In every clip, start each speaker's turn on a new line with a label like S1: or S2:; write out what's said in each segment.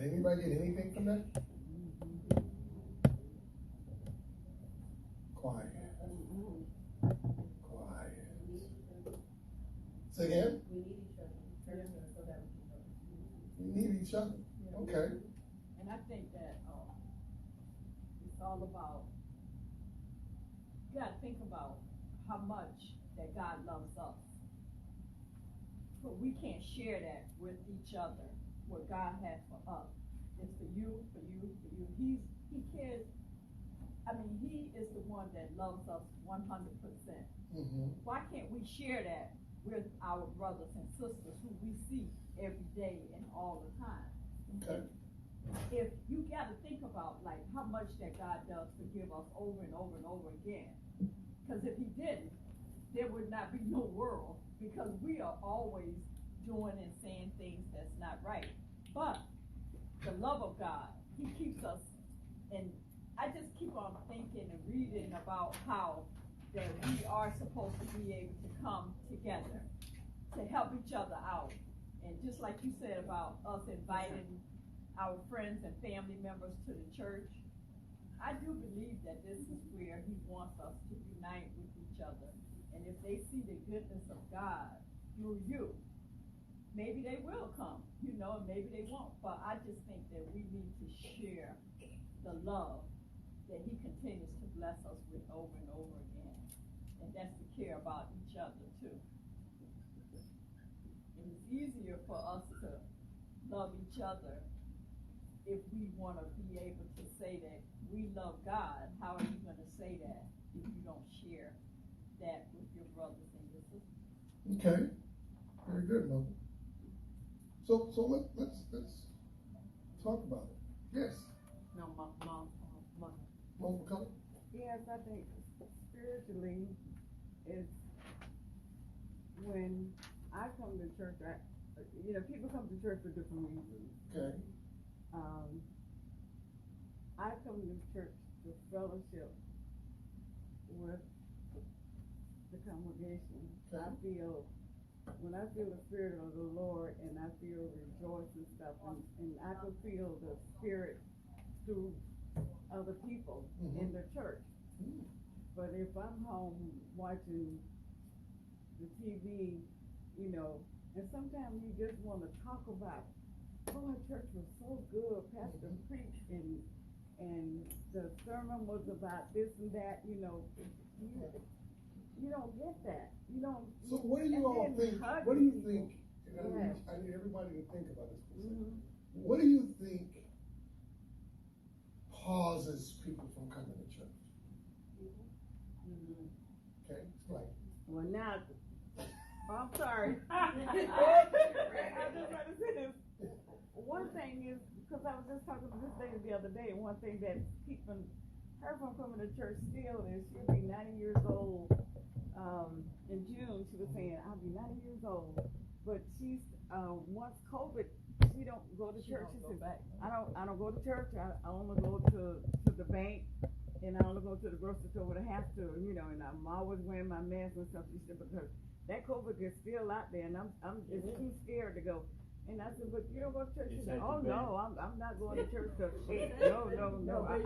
S1: Anybody get anything from that? Quiet. Quiet. Say again? We need each other. Okay.
S2: And I think that it's all about, you got to think about how much that God loves us. But we can't share that with each other. What God has for us is for you, for you, for you. He cares. I mean, He is the one that loves us 100%. Why can't we share that with our brothers and sisters who we see every day and all the time?
S1: Okay.
S2: If you got to think about like how much that God does forgive us over and over and over again, because if He didn't, there would not be no world, because we are always doing and saying things that's not right. But the love of God, He keeps us, and I just keep on thinking and reading about how that we are supposed to be able to come together to help each other out. And just like you said about us inviting our friends and family members to the church, I do believe that this is where He wants us to unite with each other. And if they see the goodness of God through you, maybe they will come, and maybe they won't. But I just think that we need to share the love that He continues to bless us with over and over again. And that's to care about each other too. And it's easier for us to love each other if we want to be able to say that we love God. How are you going to say that if you don't share that with your brothers and your sisters?
S1: Okay. Very good, Mother. So let's talk about it. Yes.
S3: No, Mom.
S1: Mom McCullough?
S3: Yes, I think spiritually is when I come to church. People come to church for different reasons.
S1: Okay.
S3: I come to church to fellowship with the congregation.
S1: Okay.
S3: When I feel the Spirit of the Lord and I feel rejoice and stuff, and I can feel the Spirit through other people in the church. But if I'm home watching the TV, and sometimes you just want to talk about, our church was so good, Pastor preached, and the sermon was about this and that, you don't get that. You don't.
S1: So what do you all think? What do you think? I need everybody to think about this for a second. What do you think pauses people from coming to church? Okay, explain.
S3: Well, now, I'm sorry. I just want to say this. One thing is, because I was just talking to this lady the other day, one thing that keeping her from coming to church still is she'll be 90 years old. In June, she was saying, I'll be 90 years old. But she's, once COVID, she don't go to church. She said, I don't go to church. I only go to the bank, and I only go to the grocery store when I have to, and I'm always wearing my mask and stuff. She said, because that COVID is still out there, and I'm just too scared to go. And I said, but you don't go to church? She said, oh no, I'm not going to church. No. I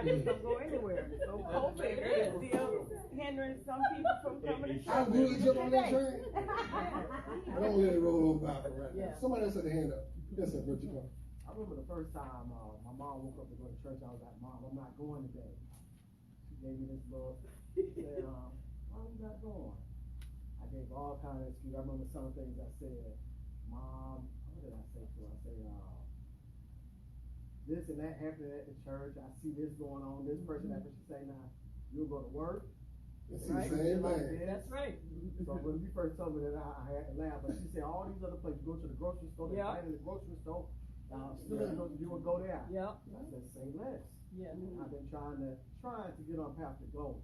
S3: just don't go anywhere. So COVID is still hindering some people from coming to church.
S1: I'm going to jump on that train. I don't let it roll over right now. Somebody else had a hand up. Yes, sir, Richard.
S4: I remember the first time my mom woke up to go to church. I was like, Mom, I'm not going today. She gave me this look. She said, why are you not going? I gave all kinds of excuses. I remember some things I said. Mom, what did I say to her? I said, this and that happened at the church. I see this going on. This person happened. She say, now, you'll go to work.
S1: Right?
S2: That's right.
S4: So when you first told me that, I had to laugh. But she said, all these other places, go to the grocery store, they fight in the grocery store. Still in the grocery, you would go there.
S2: Yeah.
S4: I said, say less.
S2: Yeah.
S4: I've been trying to get on path to go.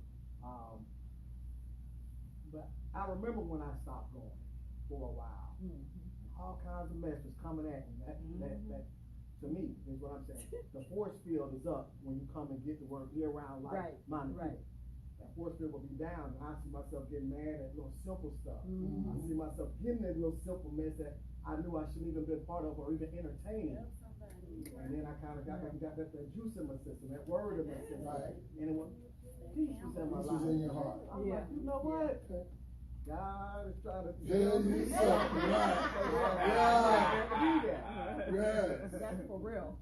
S4: But I remember when I stopped going for a while. All kinds of mess was coming at me. That to me is what I'm saying. The force field is up when you come and get to work year round like mine. Right. That force field will be down, and I see myself getting mad at little simple stuff. I see myself getting that little simple mess that I knew I shouldn't even been part of or even entertaining. got that juice in my system, that word in my system.
S1: Right.
S4: And it was peace was in my
S1: This
S4: life.
S1: is in your heart.
S4: I'm like, you know what? God is trying to
S1: Tell you something, right? Yeah.
S2: That's for real.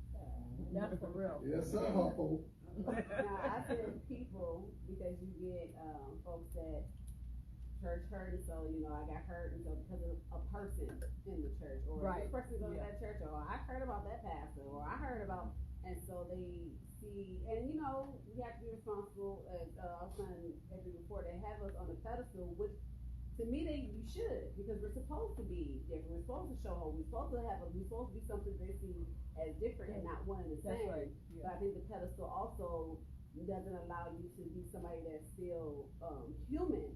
S2: That's for real.
S1: Yes, sir, Harpo.
S5: Now, I said people because you get folks that church hurt, and so I got hurt, and so because of a person in the church, or
S2: Right.
S5: this person goes to that church, or I heard about that pastor, or I heard about, and so they see, and we have to be responsible. As I was saying before, they have us on a pedestal, which to me you should, because we're supposed to be different. We're supposed to show hope. We're supposed to be something they see as different and not one and the
S2: That's
S5: same.
S2: right.
S5: But I think the pedestal also doesn't allow you to be somebody that's still human,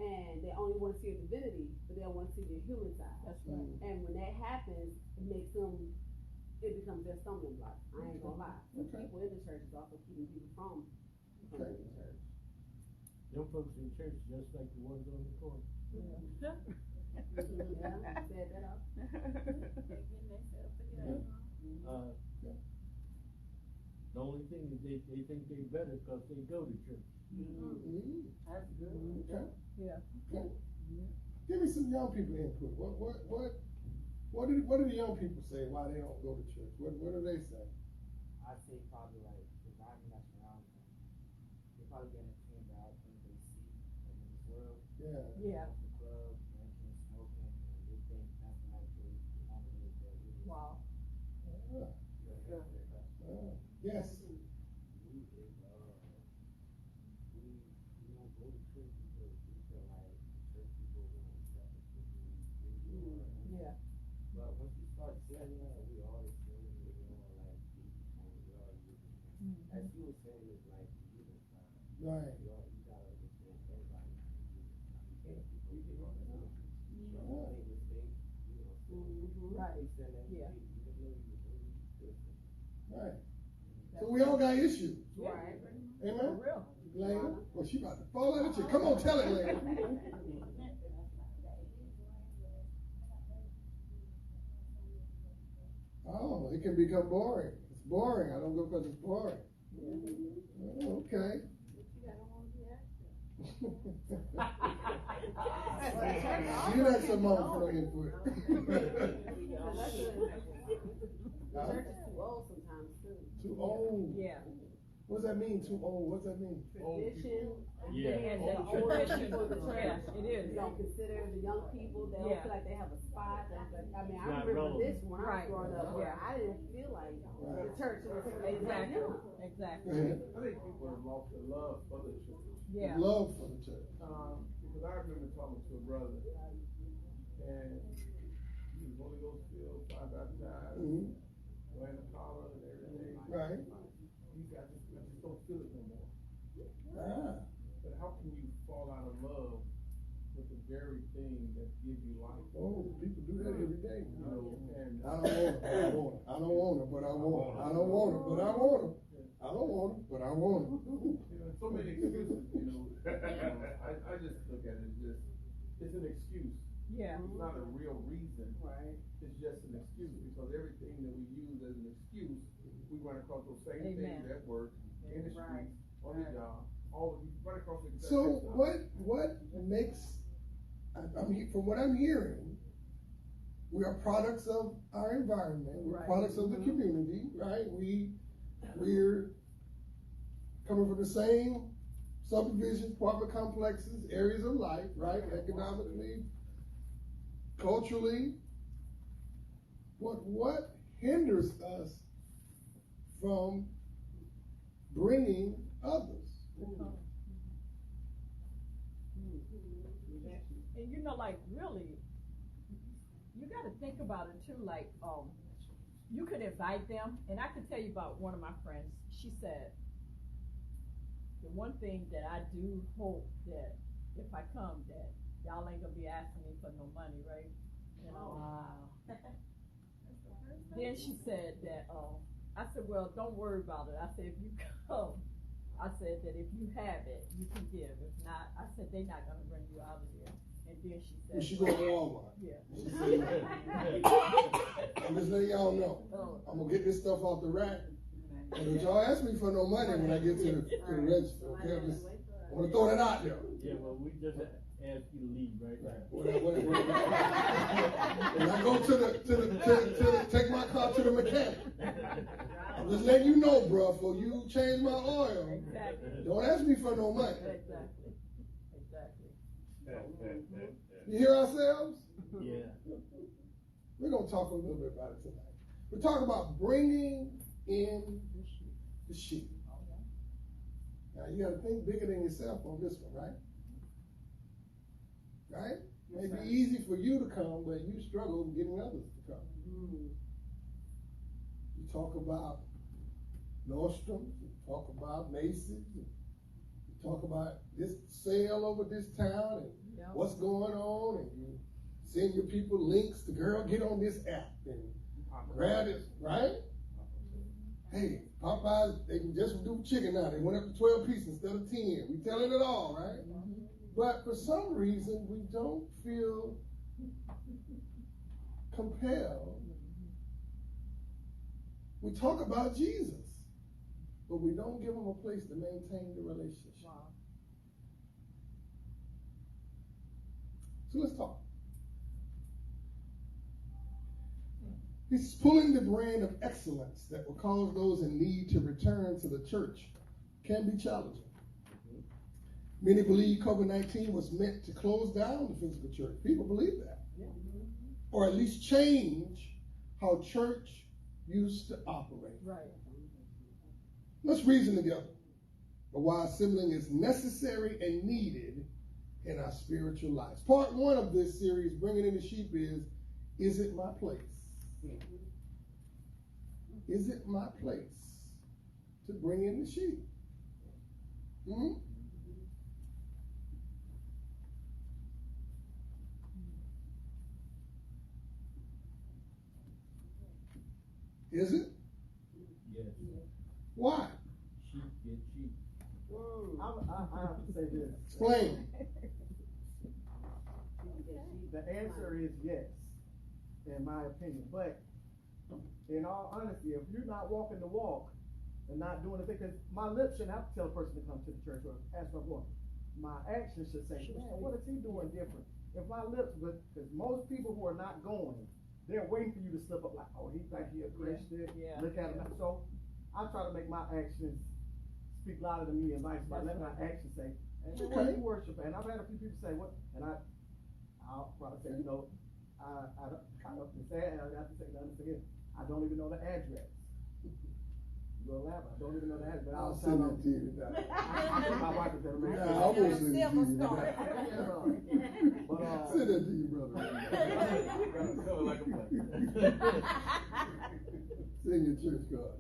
S5: and they only want to see your divinity, but they don't want to see your human side.
S2: That's right.
S5: And when that happens, it becomes their stumbling block. I ain't gonna lie. The
S1: Okay.
S5: people in the church is also keeping people from
S1: Okay.
S5: the church.
S6: Them folks in church just like the ones on the corner.
S5: Yeah, said that out.
S6: The only thing is they think they better because they go to church.
S5: That's good.
S1: Okay.
S2: Yeah.
S1: Okay. Give me some young people input. What do the young people say why they don't go to church? What do they say?
S7: I'd say probably like the environment that's around them. They're probably getting tuned out things they see like in this world.
S1: Yeah.
S2: Yeah.
S7: The club, drinking, smoking, and they think that's the life they want to live their lives.
S2: Wow.
S1: Yes.
S7: We don't go to church because we feel like church people don't accept us for who we really are.
S2: Yeah.
S7: But once you start saying that, we all the same, we all like deep and we all human. As you were saying, it's like the human side.
S1: Right.
S7: You gotta understand everybody. You can't keep people all the time. So make mistakes,
S2: Right.
S7: fix them every
S2: Yeah.
S7: day, even though you really listen.
S1: Right. So we all got issues.
S5: Right.
S2: For
S1: Amen.
S2: real.
S1: Lena, well, she about to fall out of you. Come on, tell it, Lena. Oh, it can become boring. It's boring. I don't go because it's boring. Oh, okay. You got some more for input.
S5: Church is too old sometimes too.
S1: Too old.
S2: Yeah.
S1: What does that mean? Too old. What's that mean?
S5: Tradition.
S6: Yeah.
S2: And the older people, the trash. It is.
S5: Don't consider the young people. They don't
S2: Yeah.
S5: feel like they have a spot. I mean, I
S6: Not
S5: remember
S6: relevant.
S5: this when I was
S2: Right.
S5: growing up, where
S2: Yeah.
S5: I didn't feel like the church was
S2: Exactly.
S5: young.
S2: Exactly.
S1: Yeah.
S8: I think people have lost their love for the church.
S2: Yeah.
S1: Love for the church.
S8: Because I remember talking to a brother, and he was Holy Ghost filled, fire baptized, wearing a collar and everything.
S1: Right.
S8: He said, I just don't feel it no more.
S1: Ah.
S8: But how can you fall out of love with the very thing that gives you life?
S1: Oh, people do that every day.
S8: You know, and
S1: I don't want it. I don't want it, but I want it. I don't want it, but I want it. I don't want it, but I want it.
S8: so many excuses, I just look at it as just, it's an excuse.
S2: Yeah.
S8: It's not a real reason.
S5: Right.
S8: It's just an excuse, because everything that we use as an excuse, we run across those same things at work, in the streets, on the job, all of you run across the exact
S1: So
S8: same stuff.
S1: what makes, from what I'm hearing, we are products of our environment, we're
S2: Right.
S1: products of the community, right? We're coming from the same subdivisions, apartment complexes, areas of life, right? Economically, culturally. What hinders us from bringing others?
S2: And like really, you got to think about it too. Like, you could invite them, and I could tell you about one of my friends. She said, the one thing that I do hope that if I come, that y'all ain't gonna be asking me for no money, right? Wow. Then she said that, I said, well, don't worry about it. I said, if you come, I said that if you have it, you can give. If not, I said, they're not gonna bring you out of here. And then she said.
S1: When she go to Walmart.
S2: Yeah.
S1: She said, I'm just letting y'all know, I'm gonna get this stuff off the rack. And don't y'all ask me for no money when I get to the register, okay? I wanna throw that out there.
S6: Yeah, well, we just ask you to leave right now.
S1: When I go to take my car to the mechanic, I'm just letting you know, bro, before you change my oil,
S2: Exactly.
S1: don't ask me for no money.
S2: Exactly.
S1: You hear ourselves?
S6: Yeah.
S1: We're going to talk a little bit about it tonight. We're talking about bringing in the sheep. Now, you got to think bigger than yourself on this one, right? Right? It may be easy for you to come, but you struggle getting others to come. You talk about Nordstrom's, you talk about Macy's, you talk about this sale over this town and what's going on, and you send your people links to, girl, get on this app and grab it, right? Hey, Popeyes, they can just do chicken now. They went up to 12 pieces instead of 10. We telling it all, right? But for some reason, we don't feel compelled. We talk about Jesus, but we don't give him a place to maintain the relationship. So let's talk. He's pulling the brand of excellence that will cause those in need to return to the church. Can be challenging. Many believe COVID-19 was meant to close down the physical church. People believe that. Or at least change how church used to operate.
S2: Right.
S1: Let's reason together about why assembling is necessary and needed in our spiritual lives. Part one of this series, Bringing in the Sheep, is it my place? Is it my place to bring in the sheep? Hmm? Is it?
S6: Yes.
S1: Why?
S6: Sheep get sheep.
S4: I have to say this.
S1: Explain.
S4: The answer is yes, in my opinion. But in all honesty, if you're not walking the walk and not doing the thing, because my lips shouldn't have to tell a person to come to the church or ask for what. My actions should say, man, what is he doing different? If my lips, because most people who are not going, they're waiting for you to slip up like, oh, he think he a Christian.
S2: Yeah.
S4: Look at him. So I try to make my actions speak louder than me and vice versa. Let my actions say, and what you worship. And I've had a few people say, what? And I'll probably say, you know, I kind of say, I have to say the other thing is, I don't even know the address. You're gonna laugh. I don't even know the address. But
S1: I'll send it to you.
S4: My wife is gonna make
S1: Yeah, I will send it to you.
S4: But
S1: Send it to you, brother. Send your church card.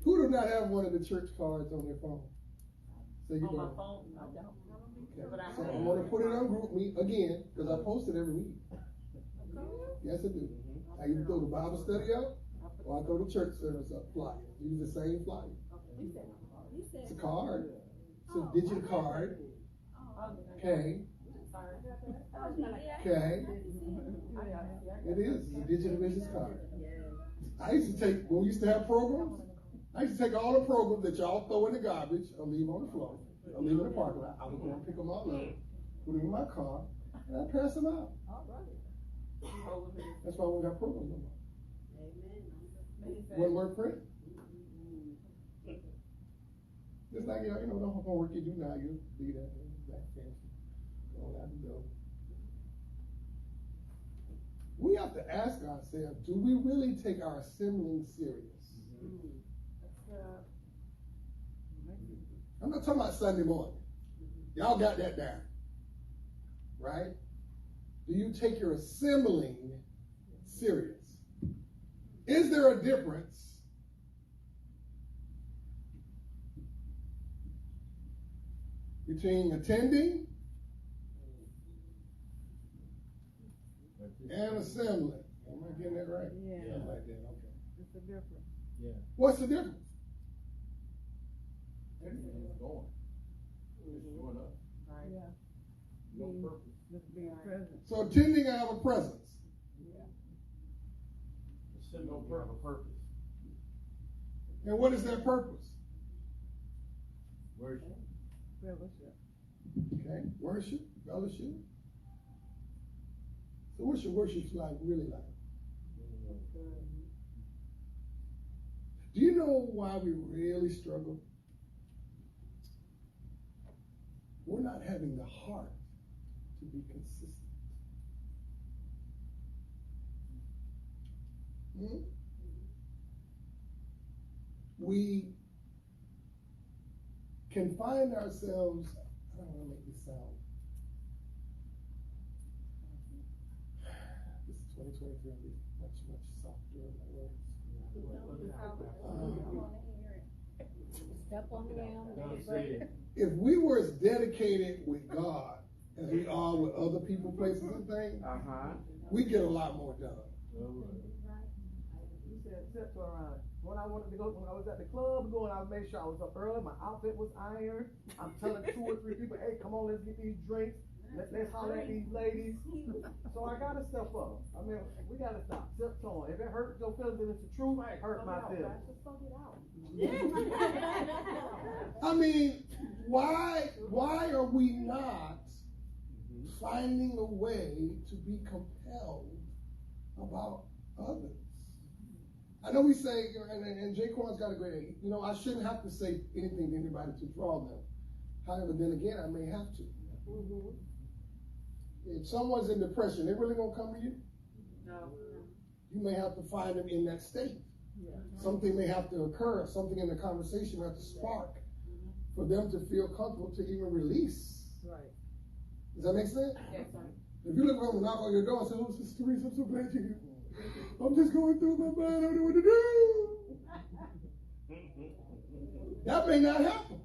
S1: Who do not have one of the church cards on their phone? Say you
S3: On my
S1: don't.
S3: phone, I don't.
S1: Okay.
S3: But I
S1: So
S3: have
S1: I'm gonna put it on group me again, because I post it every week. Yes, I do. I either throw the Bible study up, or I throw the church service up flyer. Use the same flyer. It's a card. It's a digital card. Okay. Okay. It is. It's a digital business card. I used to take, when we used to have programs, I used to take all the programs that y'all throw in the garbage or leave on the floor, or leave in the parking lot. I would go and pick them all up, put them in my car, and I pass them out. That's why we got programs no more. One word print. Just like, you know, the homework you do now, you do that fancy. Go out the door. We have to ask ourselves, do we really take our assembling serious? I'm not talking about Sunday morning. Y'all got that down. Right? Do you take your assembling serious? Is there a difference between attending and assembling? Am I getting that right?
S3: Yeah.
S1: Something like that, okay.
S3: It's a difference.
S6: Yeah.
S1: What's the difference?
S8: Everything is going. It's showing up.
S3: Yeah.
S8: No purpose.
S3: Just being present.
S1: So attending our presence.
S6: It's no purpose.
S1: And what is that purpose?
S6: Worship.
S3: Fellowship.
S1: Okay, worship, fellowship. So what's your worship like, really like? Do you know why we really struggle? We're not having the heart to be consistent. We can find ourselves, I don't want to make this sound. This is 2023, I'll be much softer in my words.
S5: Step on them.
S1: If we were as dedicated with God as we are with other people, places, and things, we get a lot more done.
S4: You said tiptoe around. When I wanted to go, when I was at the club going, I made sure I was up early. My outfit was ironed. I'm telling 2 or 3 people, hey, come on, let's get these drinks. Let's holler at these ladies. So I gotta step up. I mean, we gotta stop tiptoeing. If it hurts your feelings and it's the truth, it hurt my feelings.
S1: I mean, why are we not finding a way to be compelled about others? I know we say, and J. Corn's got a great, I shouldn't have to say anything to anybody to draw them. However, then again, I may have to. If someone's in depression, they really gonna come to you?
S3: No.
S1: You may have to find them in that state. Something may have to occur, something in the conversation may have to spark for them to feel comfortable to even release.
S3: Right.
S1: Does that make sense?
S5: Yes, sir.
S1: If you look around and knock on your door and say, oh, Sister Teresa, I'm so glad you're here. I'm just going through my mind, I don't know what to do. That may not happen.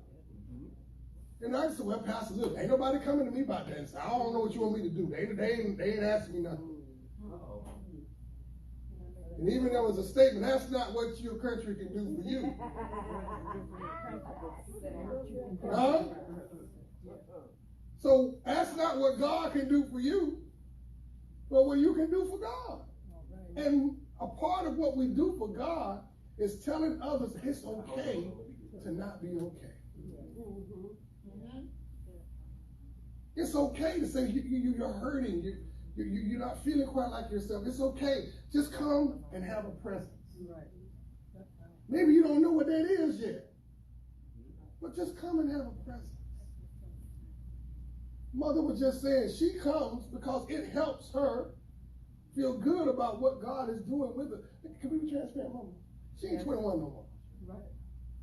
S1: And I said, well, Pastor, look, ain't nobody coming to me about that. So I don't know what you want me to do. They ain't asking me nothing. And even there was a statement, that's not what your country can do for you. Huh? So that's not what God can do for you, but what you can do for God. And a part of what we do for God is telling others it's okay to not be okay. It's okay to say you're hurting, you're not feeling quite like yourself. It's okay. Just come and have a presence.
S3: Right.
S1: Maybe you don't know what that is yet, but just come and have a presence. Mother was just saying she comes because it helps her feel good about what God is doing with her. Can we be transparent, Mama? She ain't 21 no more.
S3: Right.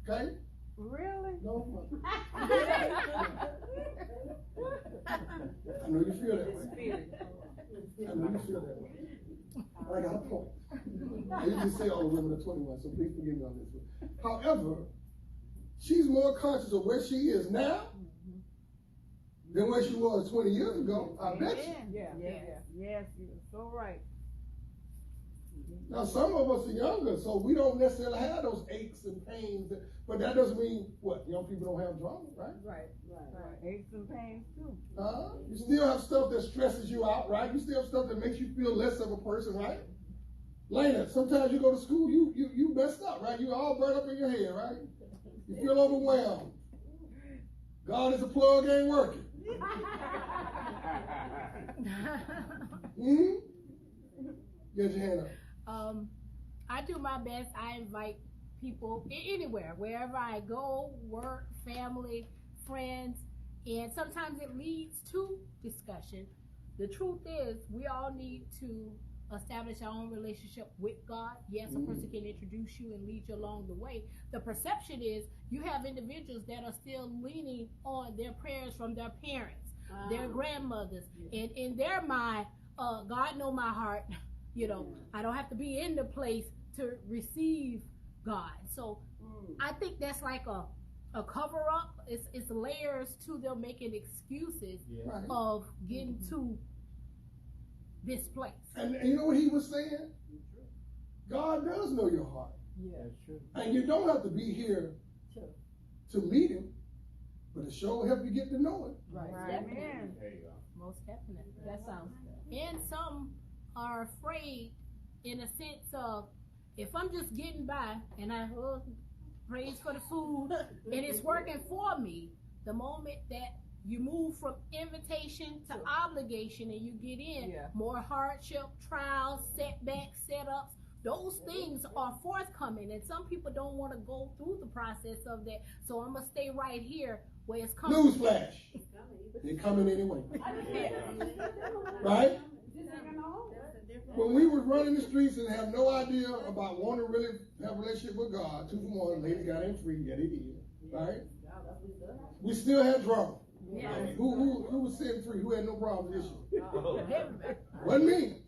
S1: Okay?
S3: Really?
S1: No, Mother. I know you feel that way. I know you feel that way. But I got a point. I usually say all the women are 21, so please forgive me on this one. However, she's more conscious of where she is now than where she was 20 years ago. I bet you.
S3: Yes, you're so right.
S1: Now, some of us are younger, so we don't necessarily have those aches and pains. But that doesn't mean, what, young people don't have drama, right?
S3: Right. Aches and pains, too.
S1: You still have stuff that stresses you out, right? You still have stuff that makes you feel less of a person, right? Lena, sometimes you go to school, you messed up, right? You all burnt up in your head, right? You feel overwhelmed. God is a plug, ain't working. Get your hand up.
S9: I do my best. I invite people anywhere, wherever I go, work, family, friends, and sometimes it leads to discussion. The truth is, we all need to establish our own relationship with God. Yes, a person can introduce you and lead you along the way. The perception is you have individuals that are still leaning on their prayers from their parents, their grandmothers, and in their mind, God know my heart. I don't have to be in the place to receive God. So I think that's like a cover up. It's layers to them making excuses of getting to this place.
S1: And you know what he was saying? God does know your heart.
S3: Yeah, that's true.
S1: And you don't have to be here to meet him, but it sure help you get to know him.
S3: Right. Amen.
S9: Most definitely. That sounds good. And some are afraid in a sense of, if I'm just getting by and I praise for the food and it's working for me, the moment that you move from invitation to obligation and you get in, more hardship, trials, setbacks, setups, those things are forthcoming, and some people don't want to go through the process of that. So I'm gonna stay right here where it's coming.
S1: Newsflash. They're coming anyway. Right? When we were running the streets and have no idea about wanting to really have a relationship with God, 2 for 1, ladies got in free, yeah, they did. Right? We still had drama.
S9: Yeah.
S1: Who was sin free? Who had no problem with this? Wasn't me.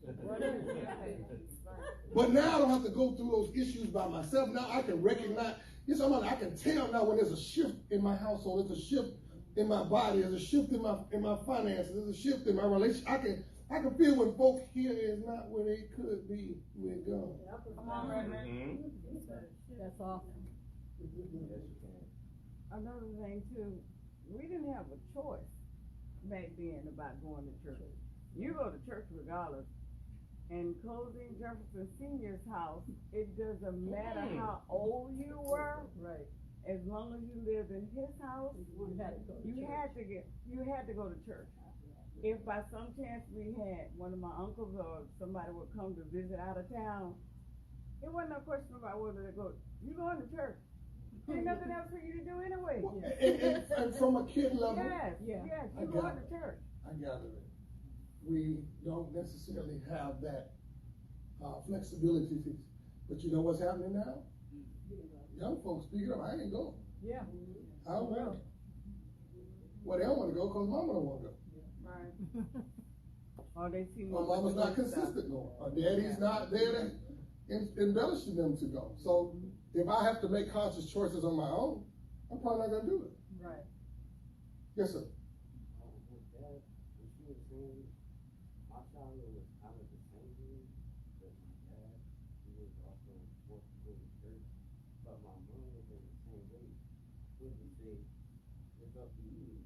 S1: But now I don't have to go through those issues by myself. Now I can recognize. I can tell now when there's a shift in my household, there's a shift in my body, there's a shift in my finances, there's a shift in my relationship. I can feel when folk here is not where they could be with God.
S3: Come on, Reverend.
S9: That's awesome.
S3: Another thing too, we didn't have a choice back then about going to church. You go to church regardless. And closing Jefferson Senior's house, it doesn't matter how old you were. Right. As long as you lived in his house, you had to go to church. If by some chance we had one of my uncles or somebody would come to visit out of town, it wasn't a question about whether to go. You going to church? Ain't nothing else for you to do anyway.
S1: And from a kid level,
S3: yes, you going to church.
S1: I gather it. We don't necessarily have that flexibility. But you know what's happening now? Young folks speak up. I ain't going.
S3: Yeah.
S1: I don't want to. Well, they don't want to go because mama don't want to go.
S3: Right. Or they see
S1: my mama's not consistent no more. Or daddy's not there to embellishing them to go. So if I have to make conscious choices on my own, I'm probably not going to do it.
S3: Right.
S1: Yes, sir.
S7: My childhood was kind of the same way, but my dad, he was also forced to go to church, but my mom was in the same way. She would say, it's up to you,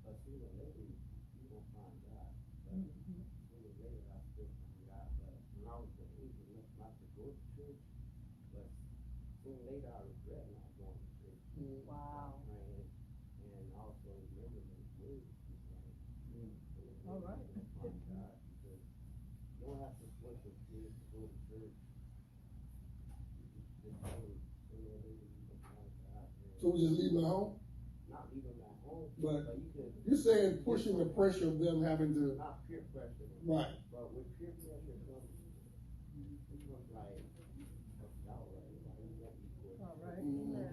S7: but sooner or later, you're going to find God. But sooner or later, I still find God. But when I was the age enough not to go to church, but sooner or later, I regret not going to church.
S3: Wow.
S7: And also remember those words.
S3: All right.
S7: You don't have to force your kids to go to church.
S1: So we just leave them at home?
S7: Not leave them at home.
S1: But
S7: you could.
S1: You're saying pushing the pressure of them having to.
S7: Not peer pressure.
S1: Right.
S7: But with peer pressure comes like all right.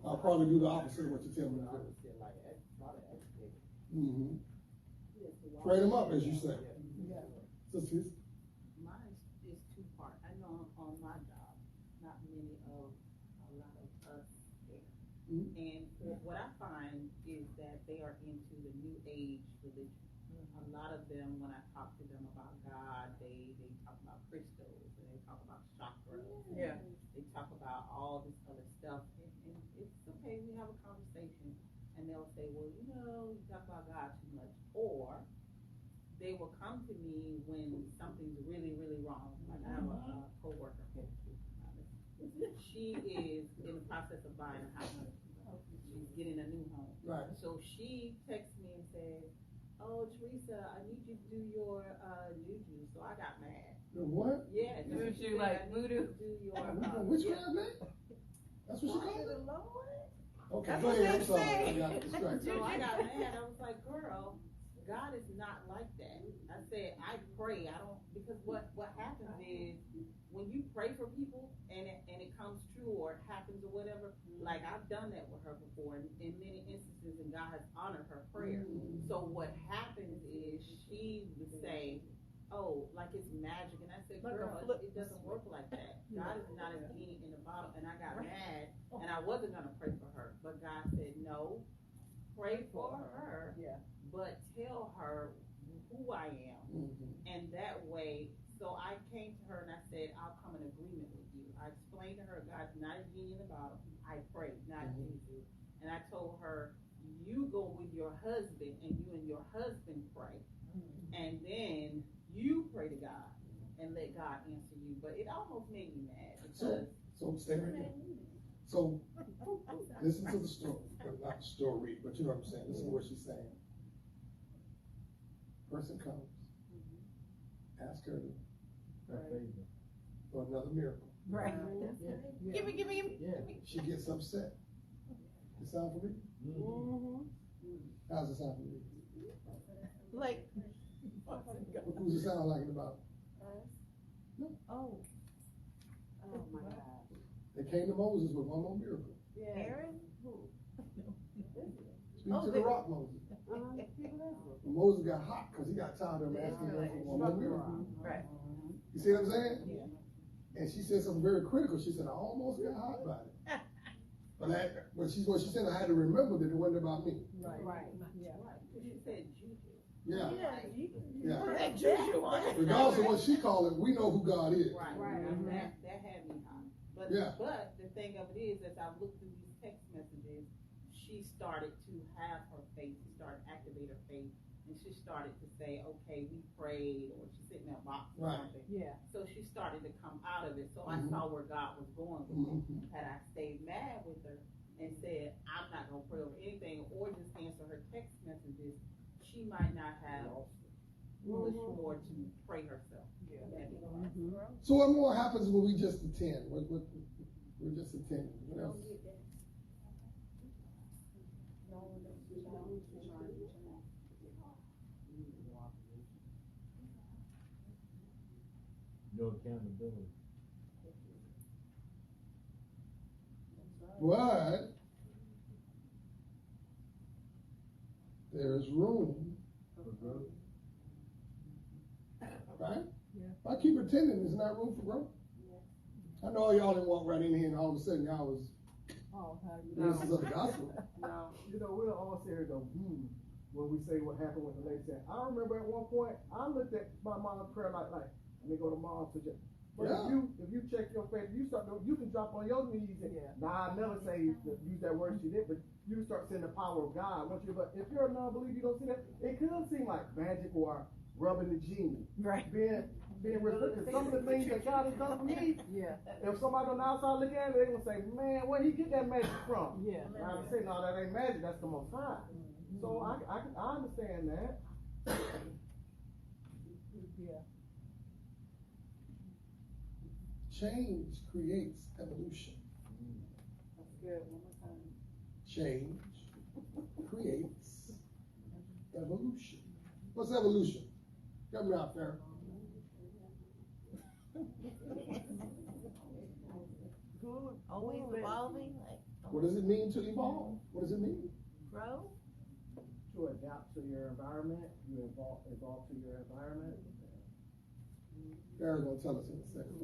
S1: I'll probably do the opposite of what you tell me to do.
S7: Like try to educate.
S1: Mm-hmm. Train them up, as you say.
S3: Yeah.
S1: Sisters.
S10: Mine is 2-part. I know on my job, not many of a lot of us there.
S1: Mm-hmm.
S10: And what I find is that they are into the new age religion. A lot of them, when I talk to them about God, they talk about crystals and they talk about chakras.
S3: Yeah.
S10: They talk about all this other stuff. And it's okay, we have a conversation and they'll say, well, you talk about God too much. Or they will come to me when something's really, really wrong. Like I have a co-worker. She is in the process of buying a house. She's getting a new home.
S1: Right.
S10: So she texts me and says, oh, Teresa, I need you to do your juju. So I got mad.
S1: The what?
S10: Yeah.
S3: Juju, like voodoo.
S10: Do your
S1: witchcraft, man? That's what she called it?
S10: Lord.
S1: Okay, go ahead. I'm sorry. I got distracted.
S10: So I got mad. I was like, girl, God is not like that. I said, I pray. I don't, because what happens is when you pray for people and it comes true or it happens or whatever, like I've done that with her before in many instances and God has honored her prayer. So what happens is she would say, oh, like it's magic. And I said, girl, it doesn't work like that. God is not a genie in a bottle. And I got mad and I wasn't going to pray for her. But God said, no, pray for her.
S3: Yeah.
S10: But tell her who I am. And that way, so I came to her and I said, I'll come in agreement with you. I explained to her, God's not a genie in a bottle. I pray, not Jesus. And I told her, you go with your husband and you and your husband pray, and then you pray to God and let God answer you. But it almost made me mad because
S1: so stay right there. So listen to the story, not the story, but you know what I'm saying. Listen to what she's saying. Person comes, ask her for another miracle.
S9: Right.
S6: Yeah.
S9: Give me.
S6: Yeah.
S1: She gets upset. It sound familiar? How's it sound familiar?
S3: Like,
S1: Who's it sound like about?
S5: Oh my God.
S1: They came to Moses with one more miracle.
S5: Yeah.
S3: Aaron?
S1: Speak to the rock, Moses. When Moses got hot because he got tired of them asking her for one more miracle.
S3: Right.
S1: You see what I'm saying?
S3: Yeah.
S1: And she said something very critical. She said, I almost got hot by it. But what she said, I had to remember that it wasn't about me.
S5: Right.
S10: she said juju.
S1: Yeah.
S3: Yeah.
S1: Regardless of what she called it, we know who God is.
S10: Right.
S5: Right.
S10: That had me hot. But but the thing of it is, as I looked through these text messages, she started to have her faith. She started to activate her faith, and she started to say, "Okay, we prayed," or she's sitting in a box or something.
S3: Yeah.
S10: So she started to come out of it. So I saw where God was going with her. Had I stayed mad with her and said, "I'm not gonna pray over anything," or just answer her text messages, she might not have pushed more to pray herself.
S1: So what more happens when we just attend? We're just attending. What else?
S6: No accountability.
S1: But there's room, right? If I keep attending, there's not room for growth. I know y'all didn't walk right in here and all of a sudden y'all was ministers of the gospel.
S4: Now, you know, we'll all sit here and go, when we say what happened with the lady said. I remember at one point, I looked at my mom's prayer like, let me go to mom to just. But if you check your faith, you can drop on your knees. And, Now, I never say use that word she did, but you start seeing the power of God. But if you're a non-believer, you don't see that. It could seem like magic or rubbing the genie.
S3: Right.
S4: Being because some of the things that God has done for me.
S3: Yeah.
S4: If somebody on the outside look at it, they're gonna say, "Man, where he get that magic from?"
S3: Yeah.
S4: And I say, "No, that ain't magic. That's the Most High." So I understand that.
S3: Yeah.
S1: Change creates evolution.
S5: That's good. One more time.
S1: Change creates evolution. What's evolution? Help me out, Farrah.
S3: Good. Always evolving.
S1: What does it mean to evolve? What does it mean?
S3: Grow.
S4: To adapt to your environment, you evolve to your environment.
S1: Farrah's gonna tell us in a second.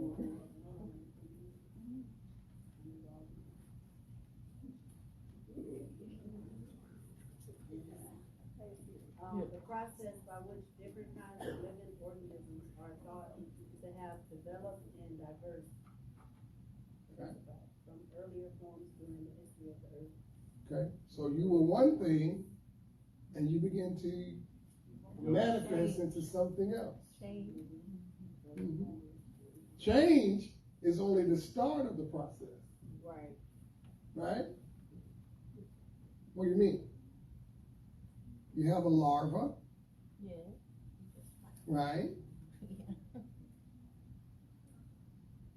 S5: The process by which different kinds of living organisms are thought to have developed in diverse from earlier forms during the history of the earth.
S1: Okay, so you were one thing, and you begin to manifest into something else.
S3: Change.
S1: Change is only the start of the process.
S5: Right.
S1: Right? What do you mean? You have a larva.
S9: Yeah.
S1: Right?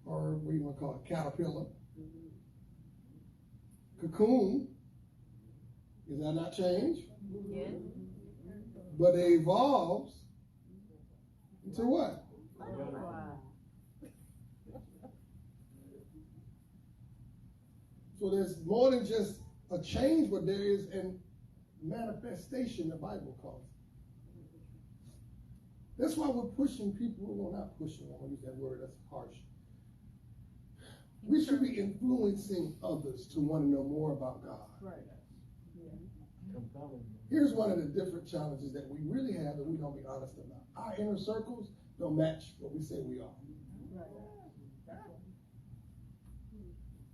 S1: Or what do you want to call it? Caterpillar. Cocoon. Is that not change?
S3: Yeah.
S1: But it evolves into what? So there's more than just a change, but there is a manifestation, the Bible calls it. That's why we're pushing people. Well, not pushing, I won't use that word, that's harsh. We should be influencing others to want to know more about God.
S3: Right.
S6: Compelling.
S1: Here's one of the different challenges that we really have that we don't be honest about. Our inner circles don't match what we say we are.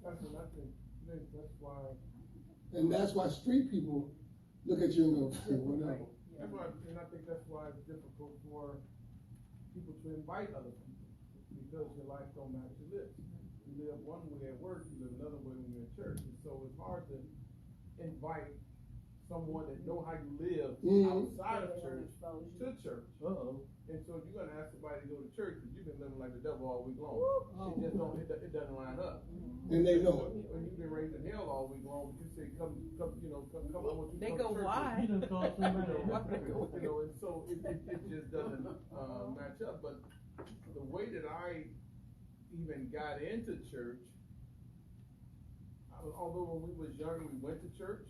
S8: That's what I think. That's why.
S1: And that's why street people look at you and go, whatever.
S8: That's why, and I think that's why it's difficult for people to invite other people, because your life don't match your lips. You live one way at work, you live another way when you're in church, and so it's hard to invite someone that know how you live outside of church to church. And so if you're gonna ask somebody to go to church, but you've been living like the devil all week long, it just don't, it doesn't line up.
S1: And they know it.
S8: When you've been raising hell all week long, you say, come, I want you to
S3: They
S8: come
S3: go,
S8: to church.
S3: why?
S6: You done called somebody.
S8: And so it just doesn't match up. But the way that I even got into church, although when we was young we went to church,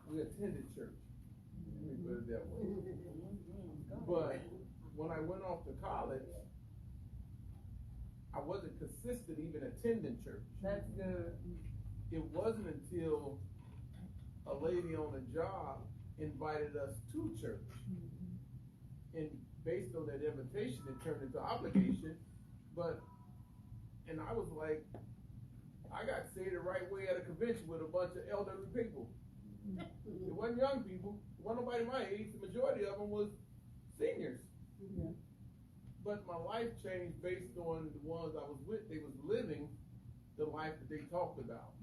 S8: we attended church. Let me put it that way. But when I went off to college, I wasn't consistent even attending church.
S2: That's good.
S8: It wasn't until a lady on the job invited us to church. And based on that invitation, it turned into obligation. And I was like, I got saved the right way at a convention with a bunch of elderly people. It wasn't young people. It wasn't nobody my age. The majority of them was seniors. But my life changed based on the ones I was with. They was living the life that they talked about.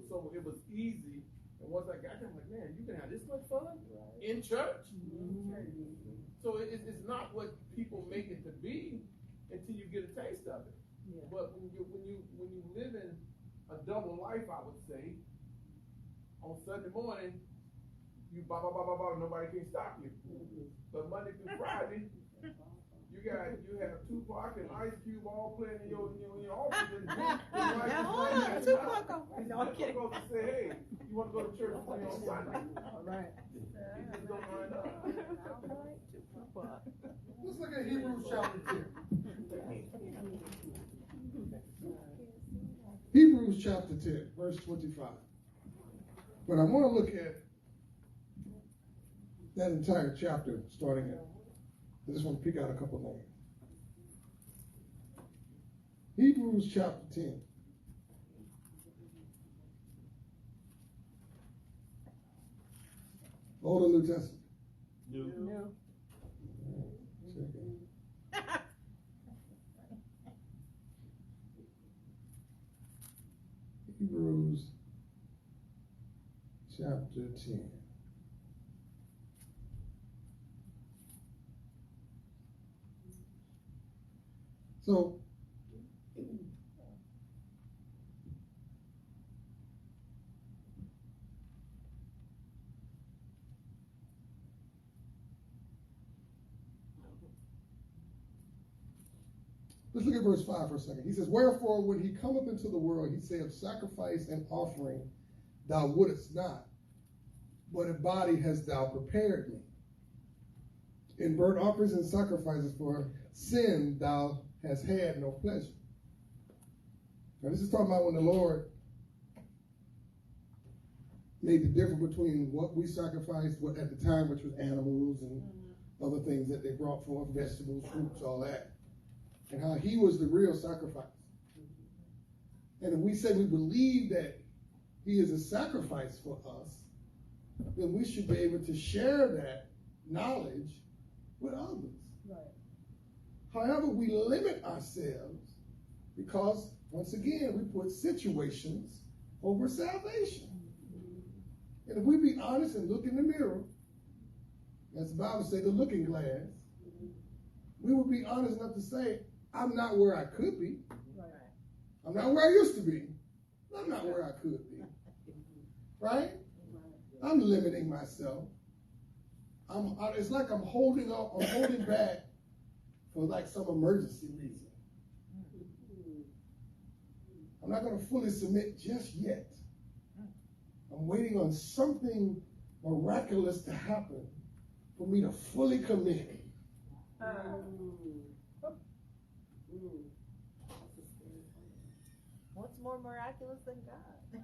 S8: So it was easy. And once I got there, I'm like, man, you can have this much fun in church? So it's not what people make it to be until you get a taste of it. But when you live in a double life, I would say, on Sunday morning, you nobody can stop you. But Monday through Friday, you have Tupac and Ice Cube all playing in your office. And supposed to say, hey, you want to go to church with me on Sunday?
S3: All right.
S8: It just don't line up.
S1: Let's look at Hebrews chapter 10. Hebrews chapter 10, verse 25. But I want to look at that entire chapter starting at, I just want to pick out a couple of names. Hebrews chapter 10. Old or New Testament?
S3: No.
S1: Hebrews chapter 10. So, let's look at verse 5 for a second. He says, wherefore, when he cometh into the world, he saith, sacrifice and offering thou wouldest not, but a body hast thou prepared me. In burnt offerings and sacrifices for sin thou hast had no pleasure. Now this is talking about when the Lord made the difference between what we sacrificed, what at the time, which was animals and other things that they brought forth, vegetables, fruits, all that, and how he was the real sacrifice. And if we say we believe that he is a sacrifice for us, then we should be able to share that knowledge with others.
S9: Right.
S1: However, we limit ourselves because, once again, we put situations over salvation. And if we be honest and look in the mirror, as the Bible says, the looking glass, we would be honest enough to say, I'm not where I could be.
S9: Right.
S1: I'm not where I used to be. I'm not where I could be. Right? I'm limiting myself. It's like I'm holding back for like some emergency reason. I'm not going to fully submit just yet. I'm waiting on something miraculous to happen for me to fully commit.
S3: What's more miraculous than God?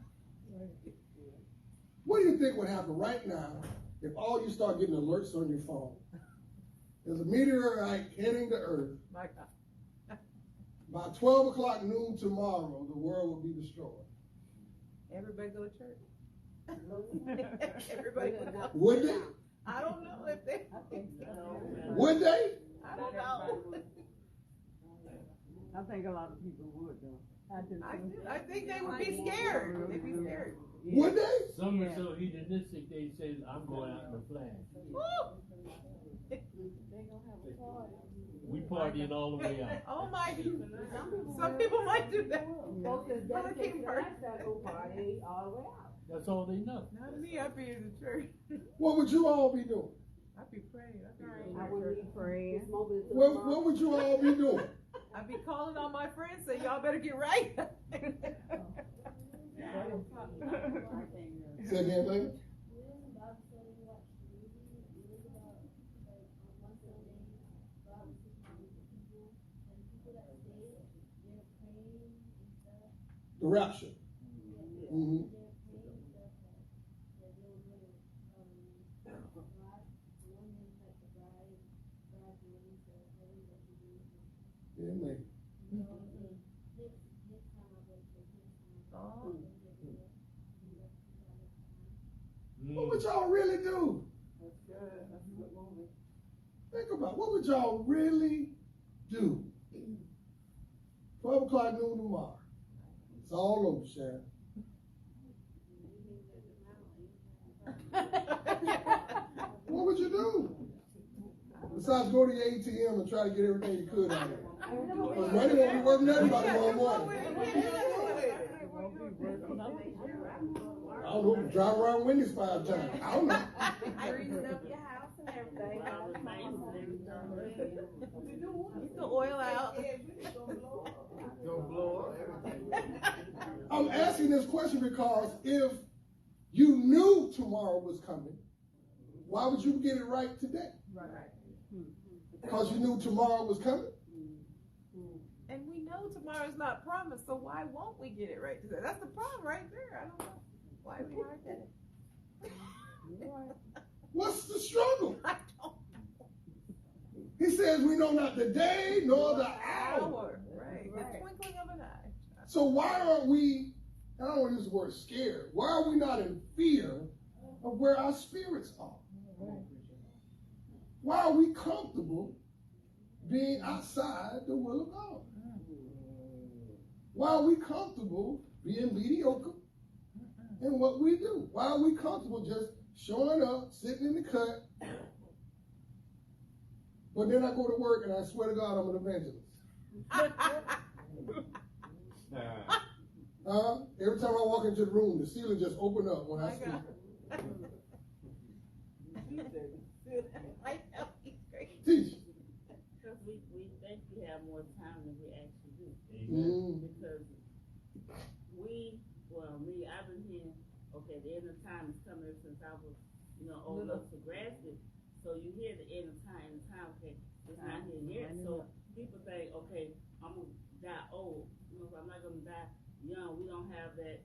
S1: What do you think would happen right now if all you start getting alerts on your phone? There's a meteorite hitting the earth.
S3: My God.
S1: By 12 o'clock noon tomorrow, the world will be destroyed.
S3: Everybody go to church. Everybody would go.
S1: Would they?
S3: I don't know if they.
S1: Would they?
S3: I don't know.
S2: I think a lot of people would though.
S3: I think they would be scared. They'd be scared.
S1: Would they?
S6: Some are so hedonistic, they say, I'm going out in the flash. We partying all the way out.
S3: Oh my, some people might do that.
S5: Brother King party all the way out.
S6: That's all they know.
S3: Not me, I'd be in the church.
S1: What would you all be doing?
S3: I'd be praying.
S5: I would be praying.
S1: What would you all be doing?
S3: I'd be calling on my friends, saying, y'all better get right.
S1: Say again, lady. The rapture. Mm-hmm. Yeah, maybe. What would y'all really do? Think about it. What would y'all really do? 12 o'clock noon tomorrow. It's all over, Sharon. What would you do? Besides go to your ATM and try to get everything you could out of it. Because money won't be working everybody tomorrow morning. I don't know, drive around Wendy's 5 times. I don't know.
S5: Greasing up your house and everything.
S3: Get the oil out.
S8: Don't blow up.
S1: I'm asking this question because if you knew tomorrow was coming, why would you get it right today?
S3: Right.
S1: Because you knew tomorrow was coming?
S3: And we know tomorrow's not promised, so why won't we get it right today? That's the problem right there. I don't know why we aren't at it.
S1: What's the struggle?
S3: I don't know.
S1: He says we know not the day nor the hour.
S3: Right. The twinkling of an eye.
S1: So why aren't we, I don't want to use the word scared, why are we not in fear of where our spirits are? Why are we comfortable being outside the will of God? Why are we comfortable being mediocre in what we do? Why are we comfortable just showing up, sitting in the cut, but then I go to work and I swear to God I'm an evangelist? Every time I walk into the room, the ceiling just open up when I speak. Teach.
S11: Because we think we have more time than we actually do. Because I've been hearing, okay, the end of time is coming since I was, old enough to grasp it. So you hear the end of time, okay, it's not here yet. So people think, okay, I'm going to die old. I'm not going to die young. We don't have that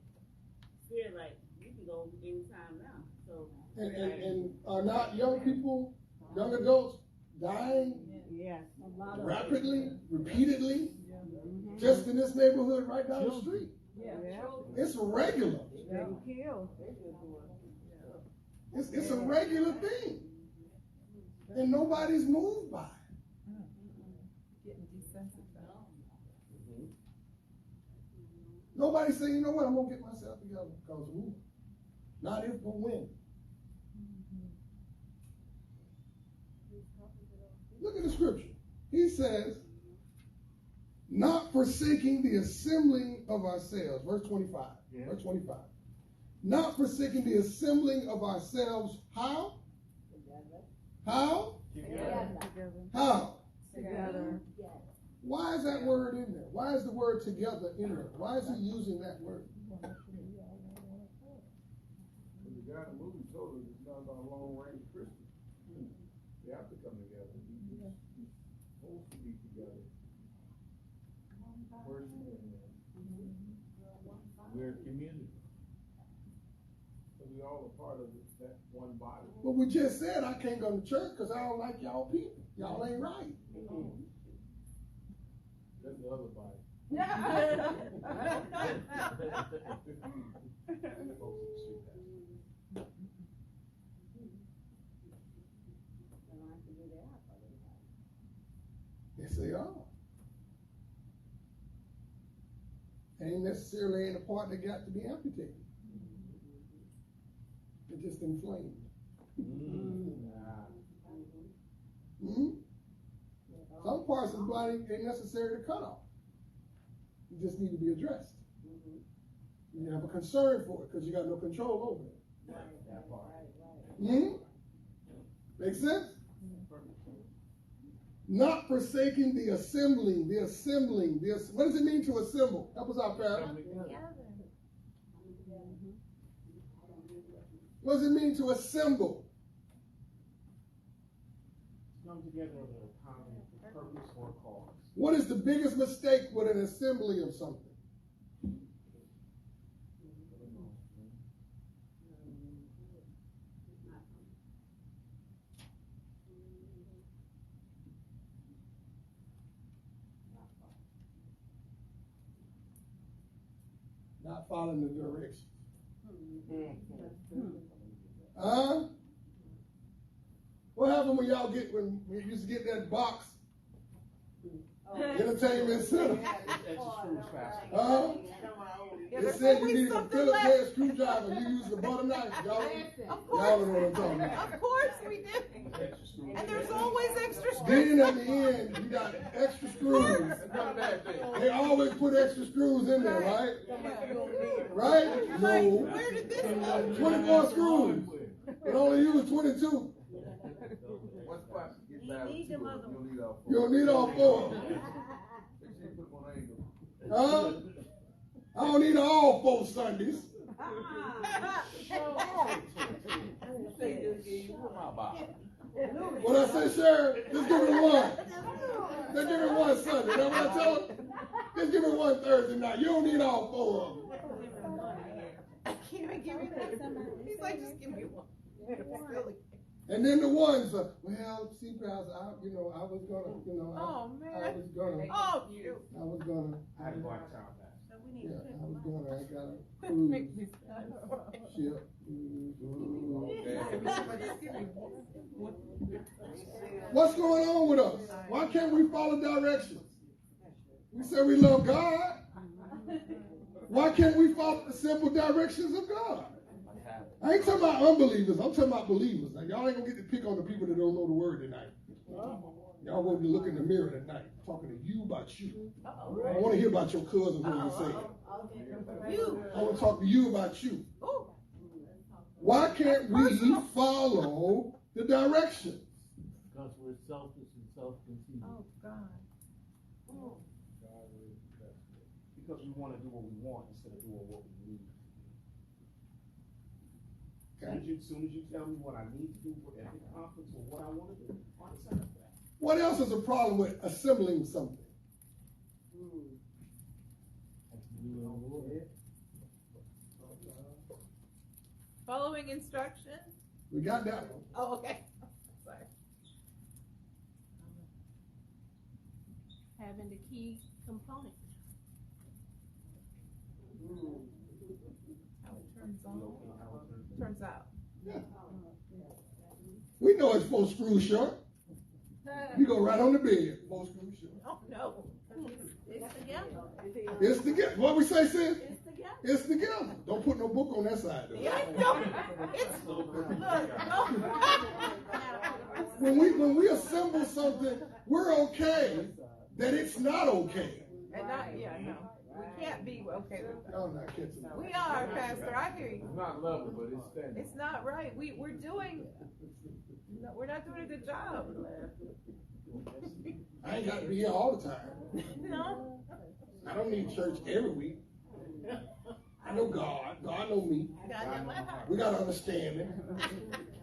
S11: spirit like you can go anytime now. So
S1: and are not young people, young adults, dying rapidly, repeatedly, just in this neighborhood right down the street? It's regular. It's a regular thing. And nobody's moved by it.
S3: Getting desensitized.
S1: Nobody's saying, you know what, I'm going to get myself together because not if but when. Look at the scripture. He says, not forsaking the assembling of ourselves. Verse 25. Yeah. Verse 25. Not forsaking the assembling of ourselves. How?
S5: Together.
S1: How?
S5: Together.
S1: How?
S5: Together.
S1: Why is that word in there? Why is the word together in there? Why is he using that word?
S8: The guy in the movie told us it's not about long range Christians. They have to come together. We're supposed to be together.
S6: We're a community.
S8: So we all are part of that one body.
S1: But we just said I can't go to church because I don't like y'all people. Y'all ain't right.
S8: That's the other body.
S1: necessarily ain't a part that got to be amputated. It just inflamed. Some parts of the body ain't necessary to cut off. You just need to be addressed. You have a concern for it because you got no control over it. Make sense? Not forsaking the assembling. What does it mean to assemble? Help us out, Pastor. What does it mean to assemble?
S4: Come together of a common purpose or cause.
S1: What is the biggest mistake with an assembly of something? Not following the directions. What happened when y'all when you used to get that box? Entertainment center. It said you needed a Phillips head screwdriver. You used the butter knife. Y'all don't know what I'm talking about.
S3: Of course we did. And there's always extra screws.
S1: Then at the end, you got extra screws. They always put extra screws in there, right? Right? No.
S3: Where did this go?
S1: 24 screws. It only used 22. You don't need all four. Huh? I don't need all 4 Sundays. What I say, Sheriff? Just give me one. Just give me one Sunday. You know what I tell them? Just give me one Thursday night. You don't need all 4 of them.
S3: I can't even give you that. He's like, just give me one.
S1: And then the ones, well, see, Pastor, I was gonna,
S3: oh, man.
S1: I was gonna.
S3: Oh, cute.
S1: I was gonna.
S4: I had to watch out that.
S1: Yeah, I was gonna. I got a cruise ship. What's going on with us? Why can't we follow directions? We say we love God. Why can't we follow the simple directions of God? I ain't talking about unbelievers. I'm talking about believers. Now, y'all ain't gonna get to pick on the people that don't know the word tonight. Y'all going to look in the mirror tonight, talking to you about you. I want to hear about your cousin when you say it. I want to talk to you about you. Why can't we follow the directions?
S6: Because we're selfish and self-conceited.
S3: Oh, God.
S4: Because we want to do what we want instead of doing what we need. As soon as you tell me what I need to do at the conference or what I want to do, I'll set up that.
S1: What else is a problem with assembling something?
S3: Following instructions?
S1: We got that one.
S3: Oh, okay. Sorry.
S9: Having the key component.
S3: How it turns on. Turns out.
S1: Yeah. We know it's 4 screws short. You go right on the bed, 4 screws short.
S3: Oh, no. It's together.
S1: It's together. What we say, sis?
S3: It's together.
S1: It's together. Don't put no book on that side, though.
S3: Yeah, no. It's, look, no.
S1: When we assemble something, we're okay that it's not okay.
S3: And not, yeah, no. We can't be okay with that.
S1: Y'all not catching that.
S3: We are, Pastor. I hear you.
S8: It's not level, but it's standing.
S3: It's not right. We're doing, no, we're not doing a good job.
S1: I ain't got to be here all the time.
S3: No.
S1: I don't need church every week. I know God. God know me.
S3: God got my heart.
S1: We got to understand it.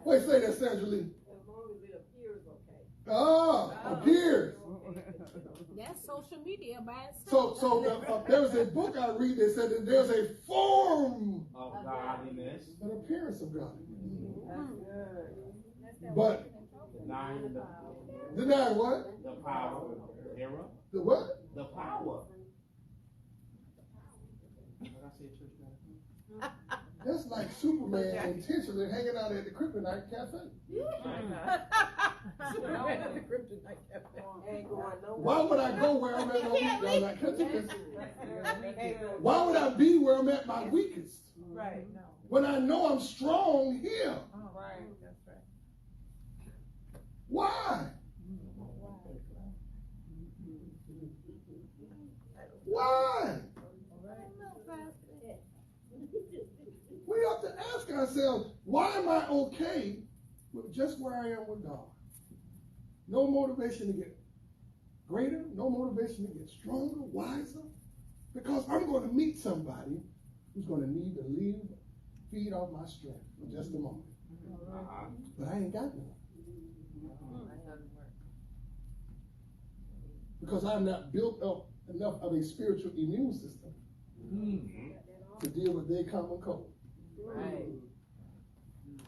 S1: Wait, say that, Sandra Lee.
S2: As long as it appears okay.
S1: Ah, appears.
S9: That's social media by itself.
S1: So there was a book I read that said that there's a form
S6: Of godliness.
S1: an appearance of God.
S9: That's
S1: But
S6: Denying
S1: deny what?
S6: the power. Error.
S1: The what?
S6: The power.
S1: That's like Superman intentionally hanging out at the Kryptonite Cafe. Why would I go where I'm at my weakest? Why would I be where I'm at my weakest?
S3: Right.
S1: When I know I'm strong here.
S3: Right. That's right.
S1: Why? Why? We have to ask ourselves, why am I okay with just where I am with God? No motivation to get greater, no motivation to get stronger, wiser, because I'm going to meet somebody who's going to need to feed off my strength in just a moment. But I ain't got none. Because I'm not built up enough of a spiritual immune system to deal with their common cold.
S3: Right.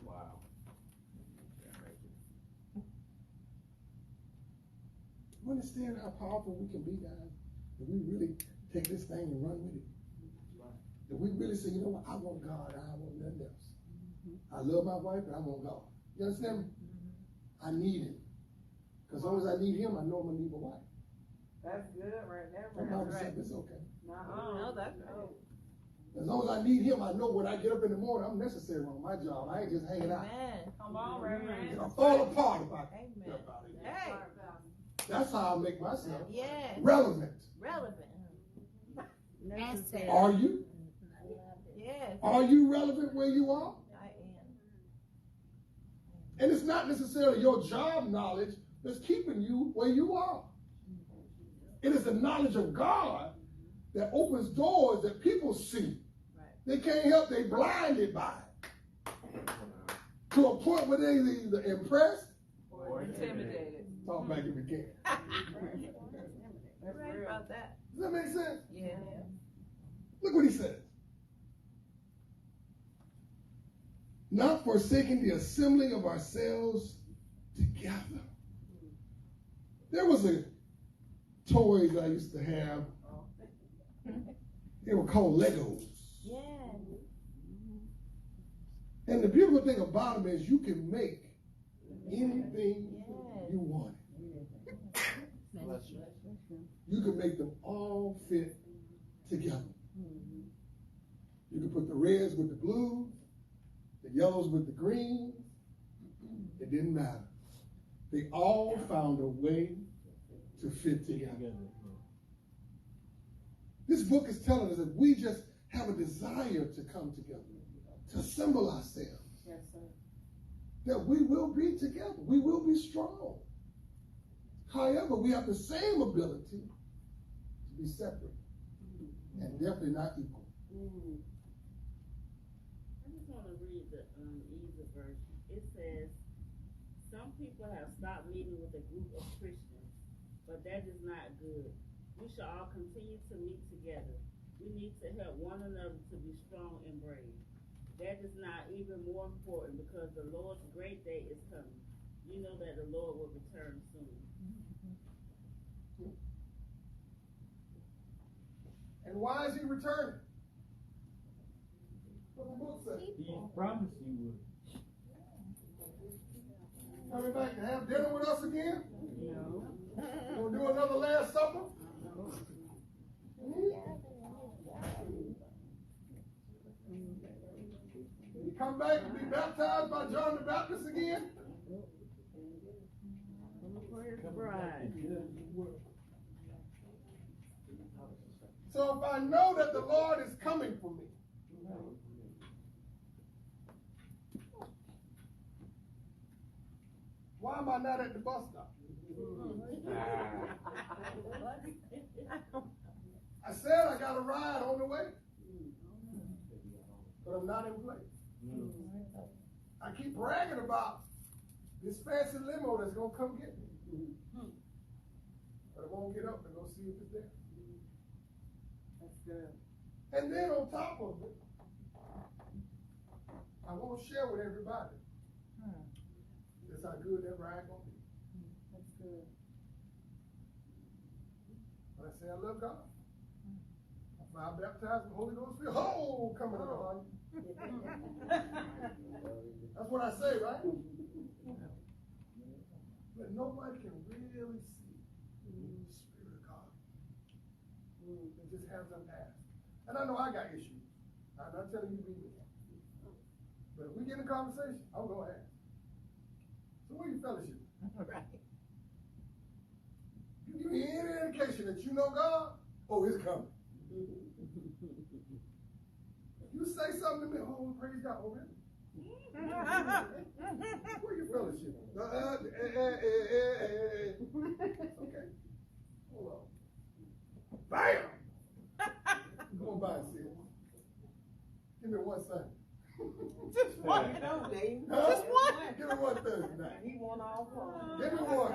S8: Wow.
S1: You understand how powerful we can be, guys? If we really take this thing and run with it. If we really say, you know what, I want God, I want nothing else. I love my wife, but I want God. You understand me? I need him. Because as long as I need him, I know I'm going to need my wife.
S3: That's good right there.
S1: Somebody said it's okay.
S3: No, that's right.
S1: As long as I need him, I know when I get up in the morning, I'm necessary on my job. I ain't just hanging out.
S3: Come on, Reverend.
S1: I'm fall apart about it.
S3: Amen. Hey.
S1: That's how I make myself
S3: Yeah.
S1: relevant.
S3: Relevant.
S1: Are you?
S3: Yes.
S1: Are you relevant where you are?
S3: I am.
S1: And it's not necessarily your job knowledge that's keeping you where you are. It is the knowledge of God that opens doors that people see.
S3: Right.
S1: They can't help, they blinded by it. To a point where they're either impressed
S3: Or intimidated.
S1: Talk back if you can.
S3: That's right about that.
S1: Does that make sense?
S3: Yeah.
S1: Look what he says. Not forsaking the assembling of ourselves together. There was a toys I used to have. They were called Legos.
S3: Yeah.
S1: And the beautiful thing about them is you can make anything you want. You can make them all fit together. You can put the reds with the blues, the yellows with the greens. It didn't matter. They all found a way to fit together. This book is telling us that we just have a desire to come together, to assemble ourselves.
S3: Yes, sir.
S1: That we will be together. We will be strong. However, we have the same ability to be separate and definitely not equal.
S11: I just want to read the easy version. It says, some people have stopped meeting with a group of Christians, but that is not good. We shall all continue to meet together. We need to help one another to be strong and brave. That is not even more important because the Lord's great day is coming. You know that the Lord will return soon.
S1: And why is he returning? What the book says.
S6: He promised he would.
S1: Coming back to have dinner with us again?
S3: No.
S1: We'll do another Last Supper? You come back and be baptized by John the Baptist again? So if I know that the Lord is coming for me, why am I not at the bus stop? I said I got a ride on the way, but I'm not in place. I keep bragging about this fancy limo that's going to come get me, but I won't get up to go see if it's there.
S3: That's good.
S1: And then on top of it, I won't share with everybody just how good that ride going to be.
S3: That's good.
S1: But I say I love God. If I baptize the Holy Ghost, feel, oh, coming on. That's what I say, right? nobody can really see the Spirit of God. It just has them ask. And I know I got issues. I'm not telling you to be me. But if we get in a conversation, I'm going to ask. So where you fellowship?
S3: Right.
S1: You give me any indication that you know God, oh, it's coming. You say something to me, oh, praise God, oh, really? Where you fellowship? Okay. Hold on. Bam! Come on by and see it. Give me 1 second.
S3: Just one.
S1: Huh?
S3: Just one.
S1: Give me 1 Thursday night.
S10: He want all four.
S1: Give me one.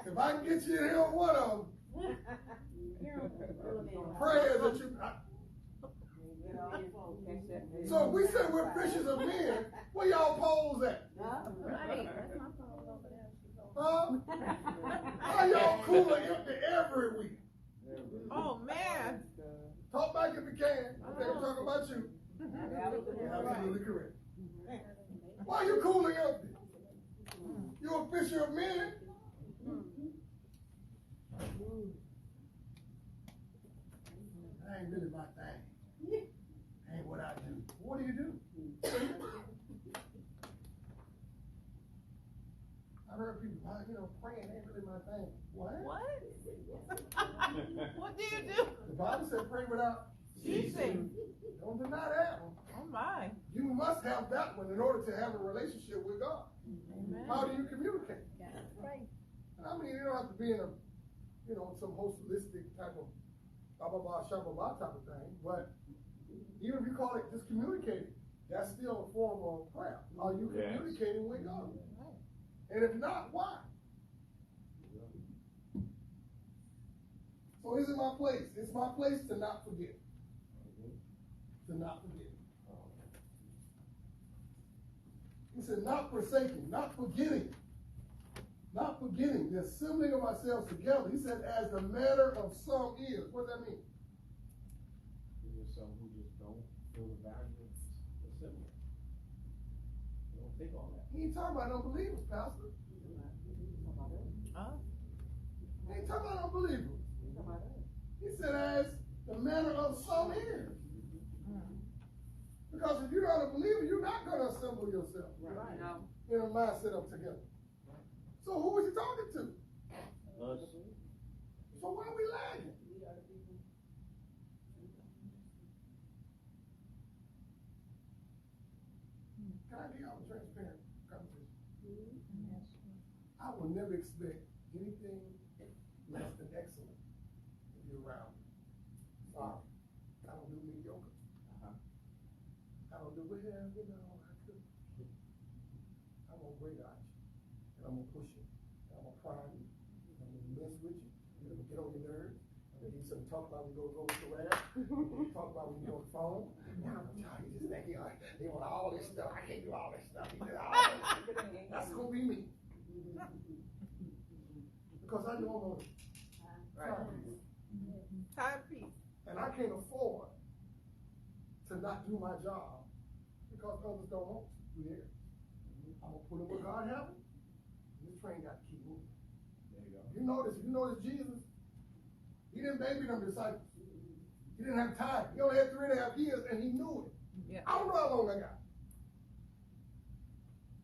S1: If I can get you in here on one of them, prayers that you. So if we say we're fishers of men, where y'all poles at? Huh? How y'all cool and empty every week?
S3: Oh man.
S1: Talk back if you can. Okay, I'm talking about you. Absolutely correct. Why are you cool and empty? You a fisher of men? That ain't really my thing. Ain't what I do. What do you do? I heard people, praying ain't really my thing. What?
S3: What do you do?
S1: The Bible said pray without
S3: ceasing.
S1: Don't deny that one.
S3: Oh my.
S1: You must have that one in order to have a relationship with God.
S3: Amen.
S1: How do you communicate?
S9: Right.
S1: I mean, you don't have to be in a, some holistic type of blah, blah, blah, shabba, blah type of thing. But even if you call it just communicating, that's still a form of prayer. Are you communicating with God? And if not, why? So is it my place? It's my place to not forget. To not forget. He said, not forsaking, not forgetting. Not forgetting the assembling of ourselves together. He said, as the manner of some is. What does that mean?
S6: There's some who just don't feel the value of assembly. They don't think all that.
S1: He ain't talking about unbelievers, Pastor. He ain't talking about unbelievers. He said, as the manner of some is. Because if you're not a believer, you're not going to assemble yourself in a mindset of together. So who was he talking to?
S6: Us.
S1: So why are we lagging? Can I be out transparent conversation? I will never expect anything less than excellent if you're around me. Sorry. I don't do mediocre. I don't do, I could. I'm gonna grade out you. And I'm gonna push you. And I'm gonna prime you. I'm gonna mess with you. I'm gonna get on your nerves. I'm gonna give you something to talk about when you go to the rap. Talk about when you're on the phone. Now I'm gonna tell you this thing, they want all this stuff. I can't do all this stuff. He did all this. That's gonna be me. Because I know I'm on
S3: Timepiece.
S1: and I can't afford to not do my job because others don't want to. Yeah. I'm gonna put it where God has it. This train got to keep moving.
S6: There you go.
S1: You notice Jesus, he didn't baby them disciples. He didn't have time. He only had 3.5 years and he knew it.
S3: Yeah.
S1: I don't know how long I got.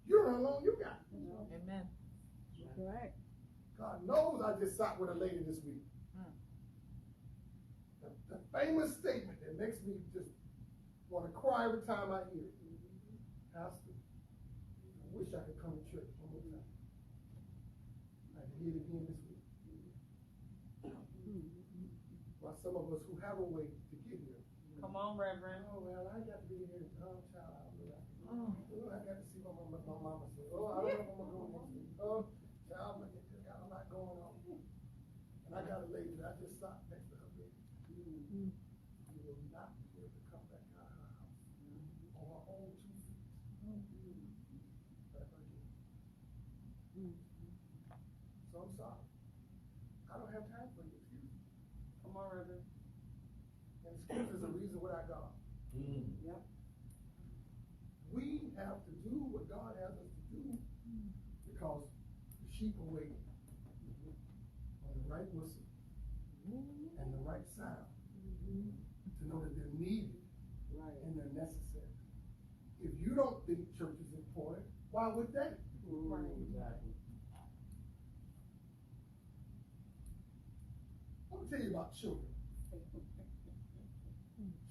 S1: You don't know how long you got.
S3: Amen. Right.
S1: God knows I just sat with a lady this week. The famous statement that makes me just want to cry every time I hear it. Pastor, I wish I could come to church one more time. I had to hear it again this week. While some of us who have a way to get here.
S3: Come on, Reverend.
S1: Oh, well, I got to be here. Oh, child, I don't know. Oh, I got to see what my mama said. Oh, I don't know if I'm going to go next week. Oh, child, I got a lot going on. And I got a lady that I just stopped next to her bed. You will not be able to come back out of her house on her own 2 feet. Ever again. So I'm sorry. I don't have time for your excuses.
S3: Come on, Reverend.
S1: And excuses are the reason without God.
S3: Yep.
S1: We have to do what God has us to do because the sheep are waiting on the right whistle and the right sound to know that they're needed and they're necessary. If you don't think church is important, why would they?
S6: Exactly.
S1: Let me tell you about children.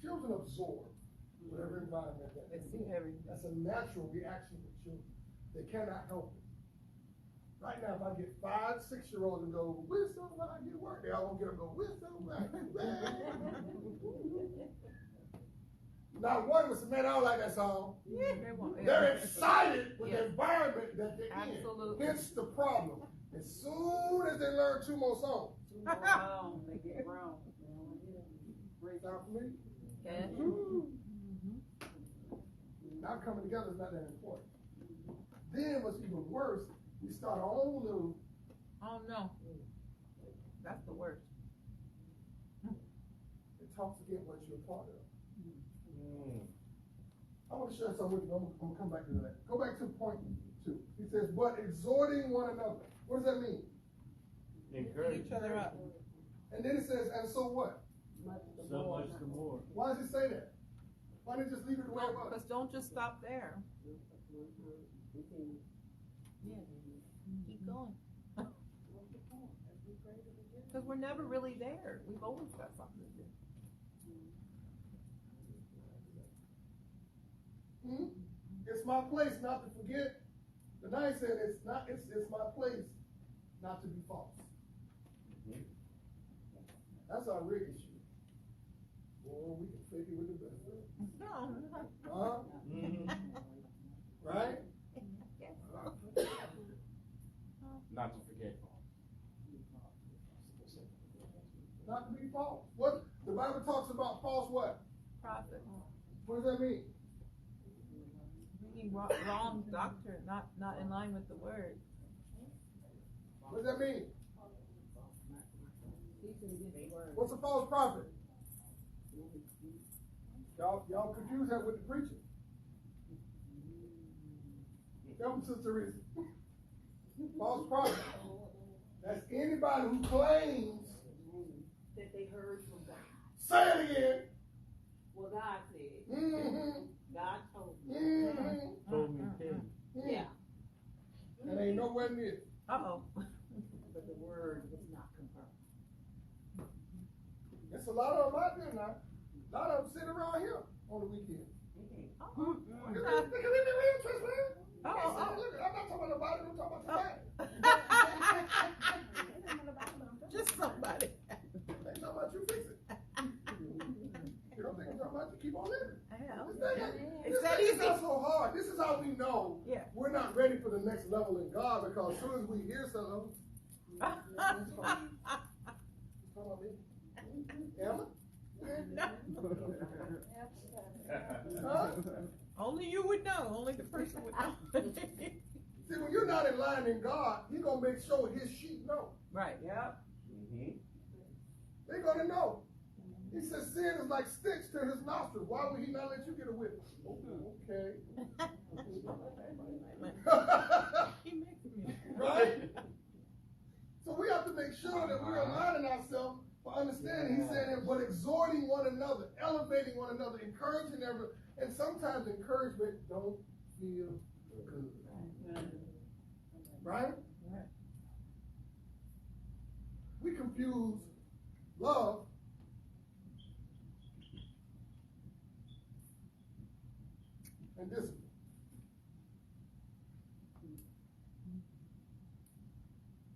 S1: Children absorb whatever environment that they see. That's a natural reaction with children. They cannot help it. Right now, if I get 5, 6-year-olds and go, whistle when I get to work, they all gonna get up and go, whistle when I get back. Not one was, man, I don't like that song. They're excited with the environment that they're in. Hence the problem. As soon as they learn 2 more songs,
S3: they get wrong.
S1: break down for me. Not coming together is not that important. Then what's even worse, we start our own little.
S3: Oh no, that's the worst.
S1: It talks against what you're a part of. I want to share something with you. I'm going to come back to that. Go back to point 2. He says, but exhorting one another. What does that mean?
S6: Encourage
S3: each other up.
S1: And then it says, and so what?
S6: So much the more.
S1: Why does it say that? Why didn't it just leave it the way it was?
S3: Because don't just stop there. Keep going. Because we're never really there. We've always got something to do.
S1: It's my place not to forget. The night said it's my place not to be false. That's our real issue. Boy, we can fake it with the best. Right?
S6: Not to forget.
S1: Not to be false. What the Bible talks about false what?
S3: Prophet.
S1: What does that mean?
S3: Bringing wrong doctrine, not in line with the word.
S1: What does that mean? What's a false prophet? Y'all confuse that with the preacher. Tell me, Sister Risa. False prophet. That's anybody who claims
S10: That they heard from God.
S1: Say it again.
S10: Well, God said.
S1: Mm-hmm.
S10: God told me.
S1: Mm-hmm.
S6: Told me too.
S10: Yeah.
S1: And ain't nowhere near.
S3: Uh-oh.
S10: But the word was not confirmed.
S1: There's a lot of them out there now. A lot of them sit around here on the weekend. Look at me, real interest, man. Look, I'm not talking about nobody, I'm talking about somebody.
S3: Just somebody.
S1: They talking about you fix it. You don't think I'm talking about you keep on living.
S3: It's that
S1: It's
S3: easy.
S1: not so hard. This is how we know we're not ready for the next level in God, because as soon as we hear something, Emma? Huh?
S3: Only you would know. Only the person would know.
S1: See, when you're not in line in God, He's gonna make sure His sheep know.
S3: Right. Yeah.
S1: They're gonna know. He says sin is like sticks to His nostrils. Why would He not let you get a whip? Okay. Right? So we have to make sure that we're aligning ourselves for understanding. He's saying, but exhorting one another, elevating one another, encouraging everyone. And sometimes encouragement don't feel good. Right? We confuse love and discipline.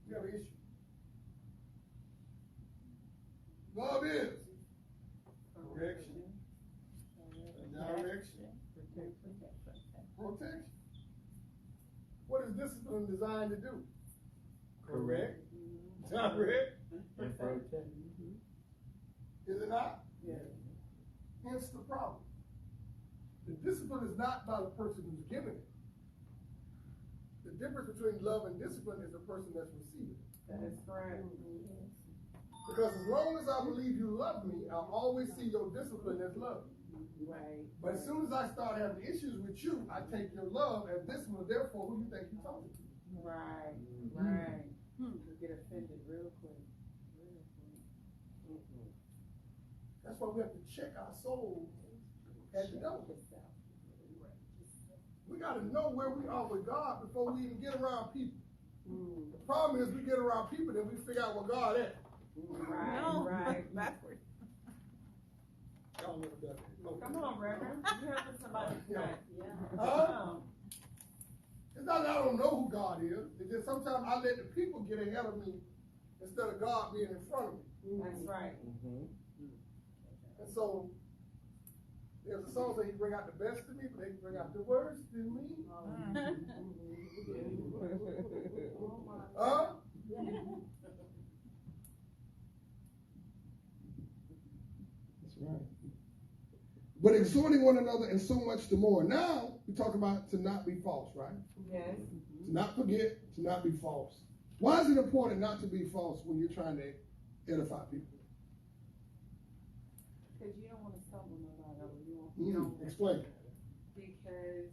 S1: We have an issue. Love is correction, direction, protection. What is discipline designed to do? Correct, direct,
S6: And protect.
S1: is it not?
S6: Yeah.
S1: Hence the problem. The discipline is not by the person who's giving it. The difference between love and discipline is the person that's receiving it.
S3: That is correct.
S1: Because as long as I believe you love me, I'll always see your discipline as love.
S3: Right.
S1: But as soon as I start having issues with you, I take your love as discipline. Therefore, who you think you're talking to?
S3: Right, right. You get offended real quick.
S1: That's why we have to check our soul at the door. We got to know where we are with God before we even get around people. The problem is we get around people, then we figure out where God at.
S3: Right,
S10: No.
S3: right. Backward.
S1: Y'all never done that. Okay.
S3: Come on, Reverend. You helping somebody tonight.
S1: Huh? It's not that I don't know who God is. It's just sometimes I let the people get ahead of me instead of God being in front of me.
S3: That's right.
S1: And so, there's a song that he bring out the best in me, but they bring out the worst in me. Huh? That's right. But exhorting one another and so much the more. Now, we talk about to not be false, right?
S3: Yes.
S1: To not forget, to not be false. Why is it important not to be false when you're trying to edify people?
S3: Because you don't want to stumble nobody. You don't.
S1: Explain.
S3: Because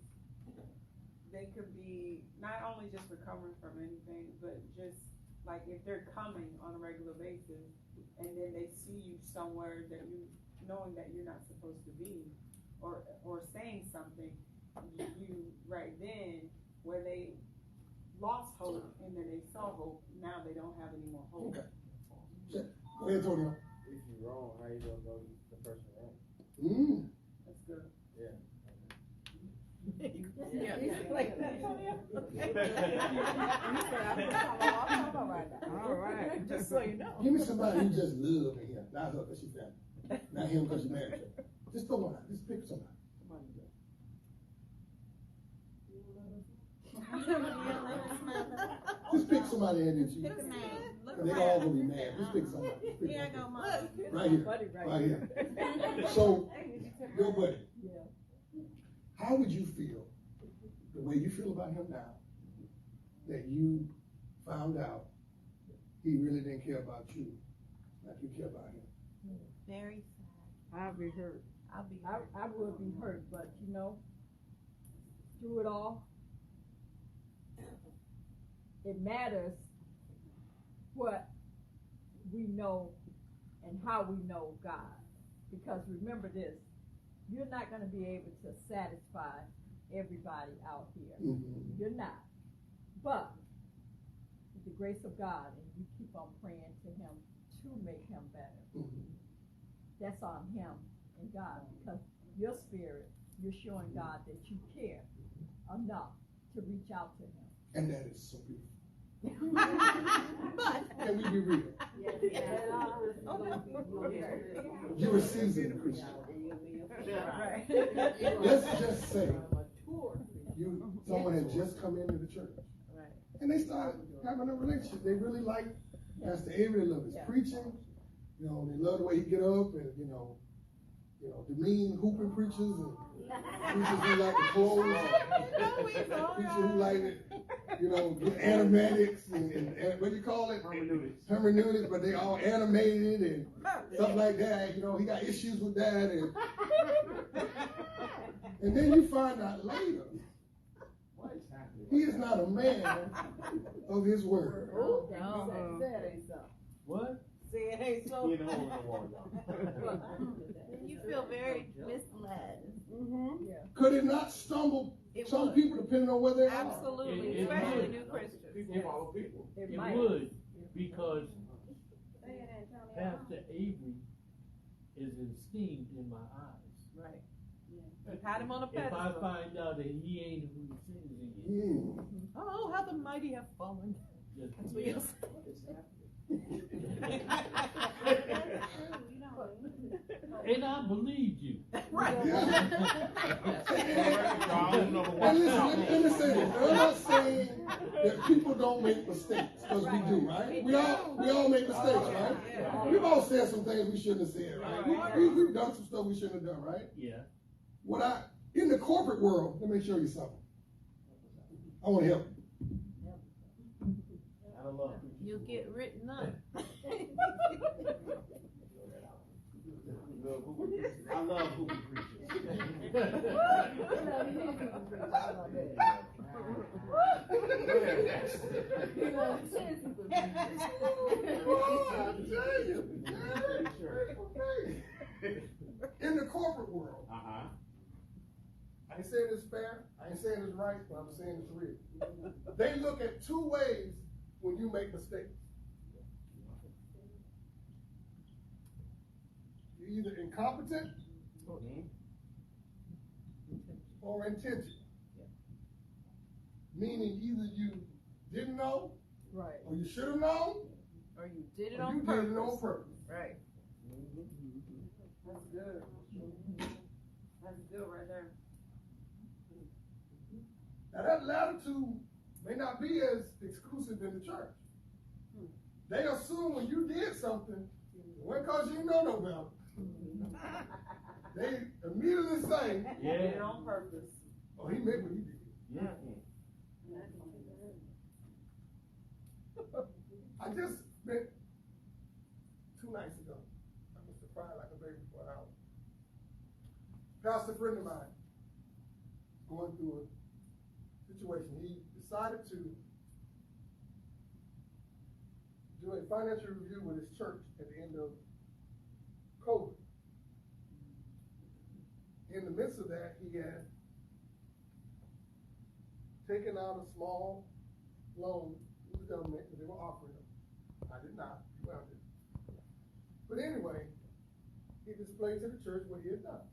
S3: they could be not only just recovering from anything, but just like if they're coming on a regular basis and then they see you somewhere that you knowing that you're not supposed to be or saying something, you right then where they lost hope and then they saw hope, now they don't have any more hope.
S1: Okay. Go ahead, Antonio.
S7: If you're wrong, how you gonna know the person wrong?
S3: That's good.
S7: Yeah.
S3: Like that. All right. Just so you know.
S1: Give me somebody you just love in here. Not her because she's family. Not him because you're married to her. Just throw one out. Just pick somebody. Just pick somebody in that you. They all gonna be mad. Just pick somebody. Just pick one. Right here. Right here. So, your buddy. How would you feel the way you feel about him now that you found out he really didn't care about you like you care about him?
S2: Very sad.
S3: I'll be hurt.
S2: I would be hurt, but you know, through it all, it matters what we know and how we know God. Because remember this, you're not going to be able to satisfy everybody out here. You're not. But with the grace of God, and you keep on praying to him to make him better, that's on him and God. Because your spirit, you're showing God that you care enough to reach out to him.
S1: And that is so beautiful.
S2: But
S1: can we be real? You're a seasoned Christian. Let's just say someone had just come into the church, and they started having a relationship. They really like Pastor Avery. They love his preaching. You know, they love the way he get up and you know the mean hooping preachers and preachers who like the clothes, preachers who like it, animatics and what do you call it? Hermeneutics, but they all animated and stuff like that. You know, he got issues with that, and then you find out later he is not a man of his word.
S6: What?
S3: Say it ain't so.
S2: you feel very misled.
S1: Could it not stumble some people depending on where they are?
S2: Absolutely,
S6: It
S2: especially
S6: would.
S2: new Christians.
S8: People follow people.
S6: It would, because Pastor Avery is esteemed in my eyes.
S3: Right. You had him on a
S6: If
S3: pedestal.
S6: I find out that he ain't who he says he is,
S3: Oh, how the mighty have fallen.
S6: just
S3: That's what you'll
S6: and I believed you.
S3: Right.
S1: And listen, listen, I'm not saying that people don't make mistakes, because we do, right? We all make mistakes, right? We've all said some things we shouldn't have said, right? We've done some stuff we shouldn't have done, right?
S6: Yeah.
S1: In the corporate world, let me show you something. I want to help you.
S6: I love
S2: You get written up.
S6: I love who he preaches.
S1: next.
S5: Well, it is.
S1: Oh, I tell you. In the corporate world,
S6: Uh-huh.
S1: I ain't saying it's fair, I ain't saying it's right, but I'm saying it's real. They look at two ways when you make mistakes. You're either incompetent or intentional. Meaning either you didn't know,
S2: Right.
S1: or you should have known,
S2: Or you did it
S1: or
S2: on
S1: you
S2: purpose.
S1: did it on purpose.
S2: Right.
S10: That's good. That's good right there.
S1: Now that latter two may not be as exclusive in the church. They assume when you did something, it wasn't because you didn't know no better. They immediately say,
S10: Yeah. Did it on purpose.
S1: oh, he meant what he did.
S6: Yeah.
S1: I just spent 2 nights ago. I must have cried like a baby for an hour. Pastor friend of mine going through a situation. He decided to do a financial review with his church at the end of COVID. In the midst of that, he had taken out a small loan from the government because they were offering him. I did not. Well, I did. But anyway, he displayed to the church what he had done.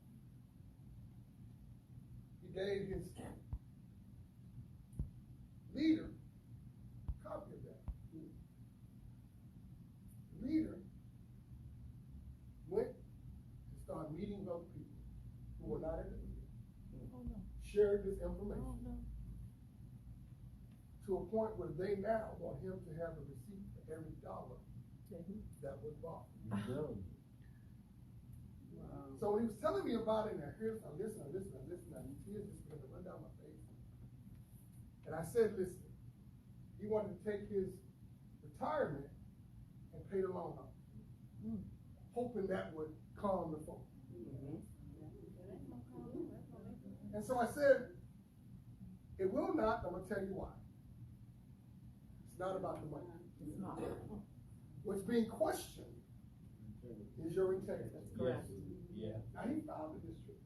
S1: He gave his leader a copy of that. The leader went to start meeting with other people who were not in the meeting, shared this information to a point where they now want him to have a receipt for every dollar that was bought. So when he was telling me about it, and I listened, and tears just began to run down my face. And I said, listen, he wanted to take his retirement and pay the loan off, hoping that would calm the folk. And so I said, it will not, I'm going to tell you why. It's not about the money.
S2: It's not.
S1: What's being questioned is your integrity.
S2: That's correct.
S6: Yeah.
S1: Now he founded this church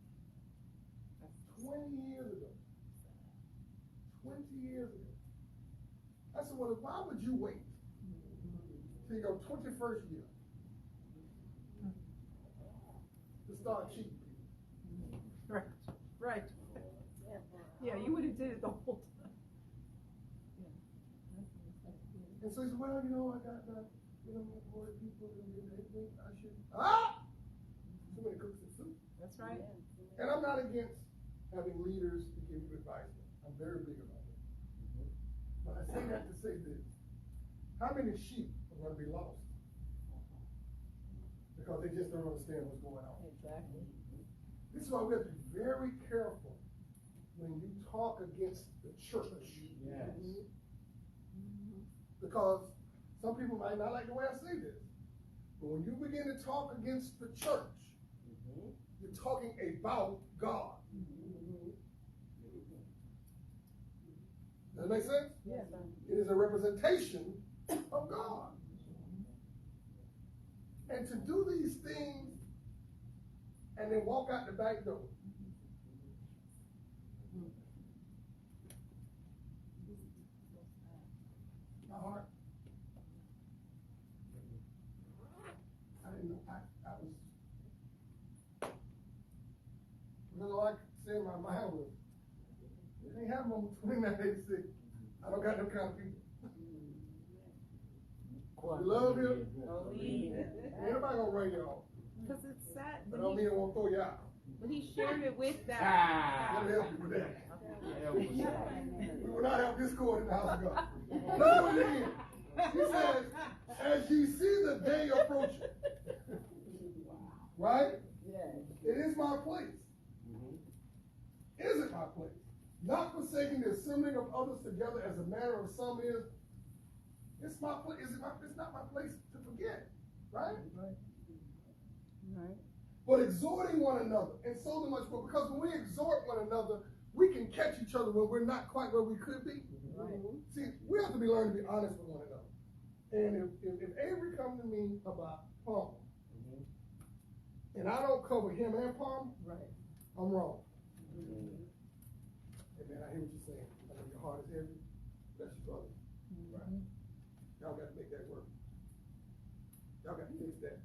S1: 20 years ago. 20 years ago. I said, well, why would you wait till your 21st year to start cheating people?
S2: Right. Right. Yeah, you would have did it the whole time.
S1: And so he said, well, I got more people than they think I should. Too many cooks in soup.
S2: That's right.
S1: And I'm not against having leaders to give you advice. I'm very big about it. But I say that to say this. How many sheep are going to be lost? Because they just don't understand what's going on.
S2: Exactly.
S1: This is why we have to be very careful when you talk against the church.
S6: Yes.
S1: Because some people might not like the way I say this. But when you begin to talk against the church, you're talking about God. Does that make sense?
S2: Yes.
S1: It is a representation of God. And to do these things and then walk out the back door. My heart. I didn't know. I was. Because all I could say in my mind was, it ain't happening on 2986. I don't got them kind of people. We love him. Ain't nobody gonna run y'all.
S3: Because it's sad.
S1: But I don't mean it won't throw you out.
S3: But he shared it with that.
S1: Let me help you with that. We will not have discord in the house of God. Listen what it is. He says, as ye see the day approaching. Right? It is my place. Is it my place? Not forsaking the assembling of others together as a manner of some is. It's my place. It's not my place to forget. Right?
S2: Right.
S1: But exhorting one another, and so much more, because when we exhort one another, we can catch each other when we're not quite where we could be. See, we have to be learning to be honest with one another. And if Avery come to me about Palmer, and I don't cover him and Palmer, I'm wrong. Hey man, I hear what you're saying. I know your heart is heavy. That's your brother. Right. Y'all got to make that work. Y'all got to fix that.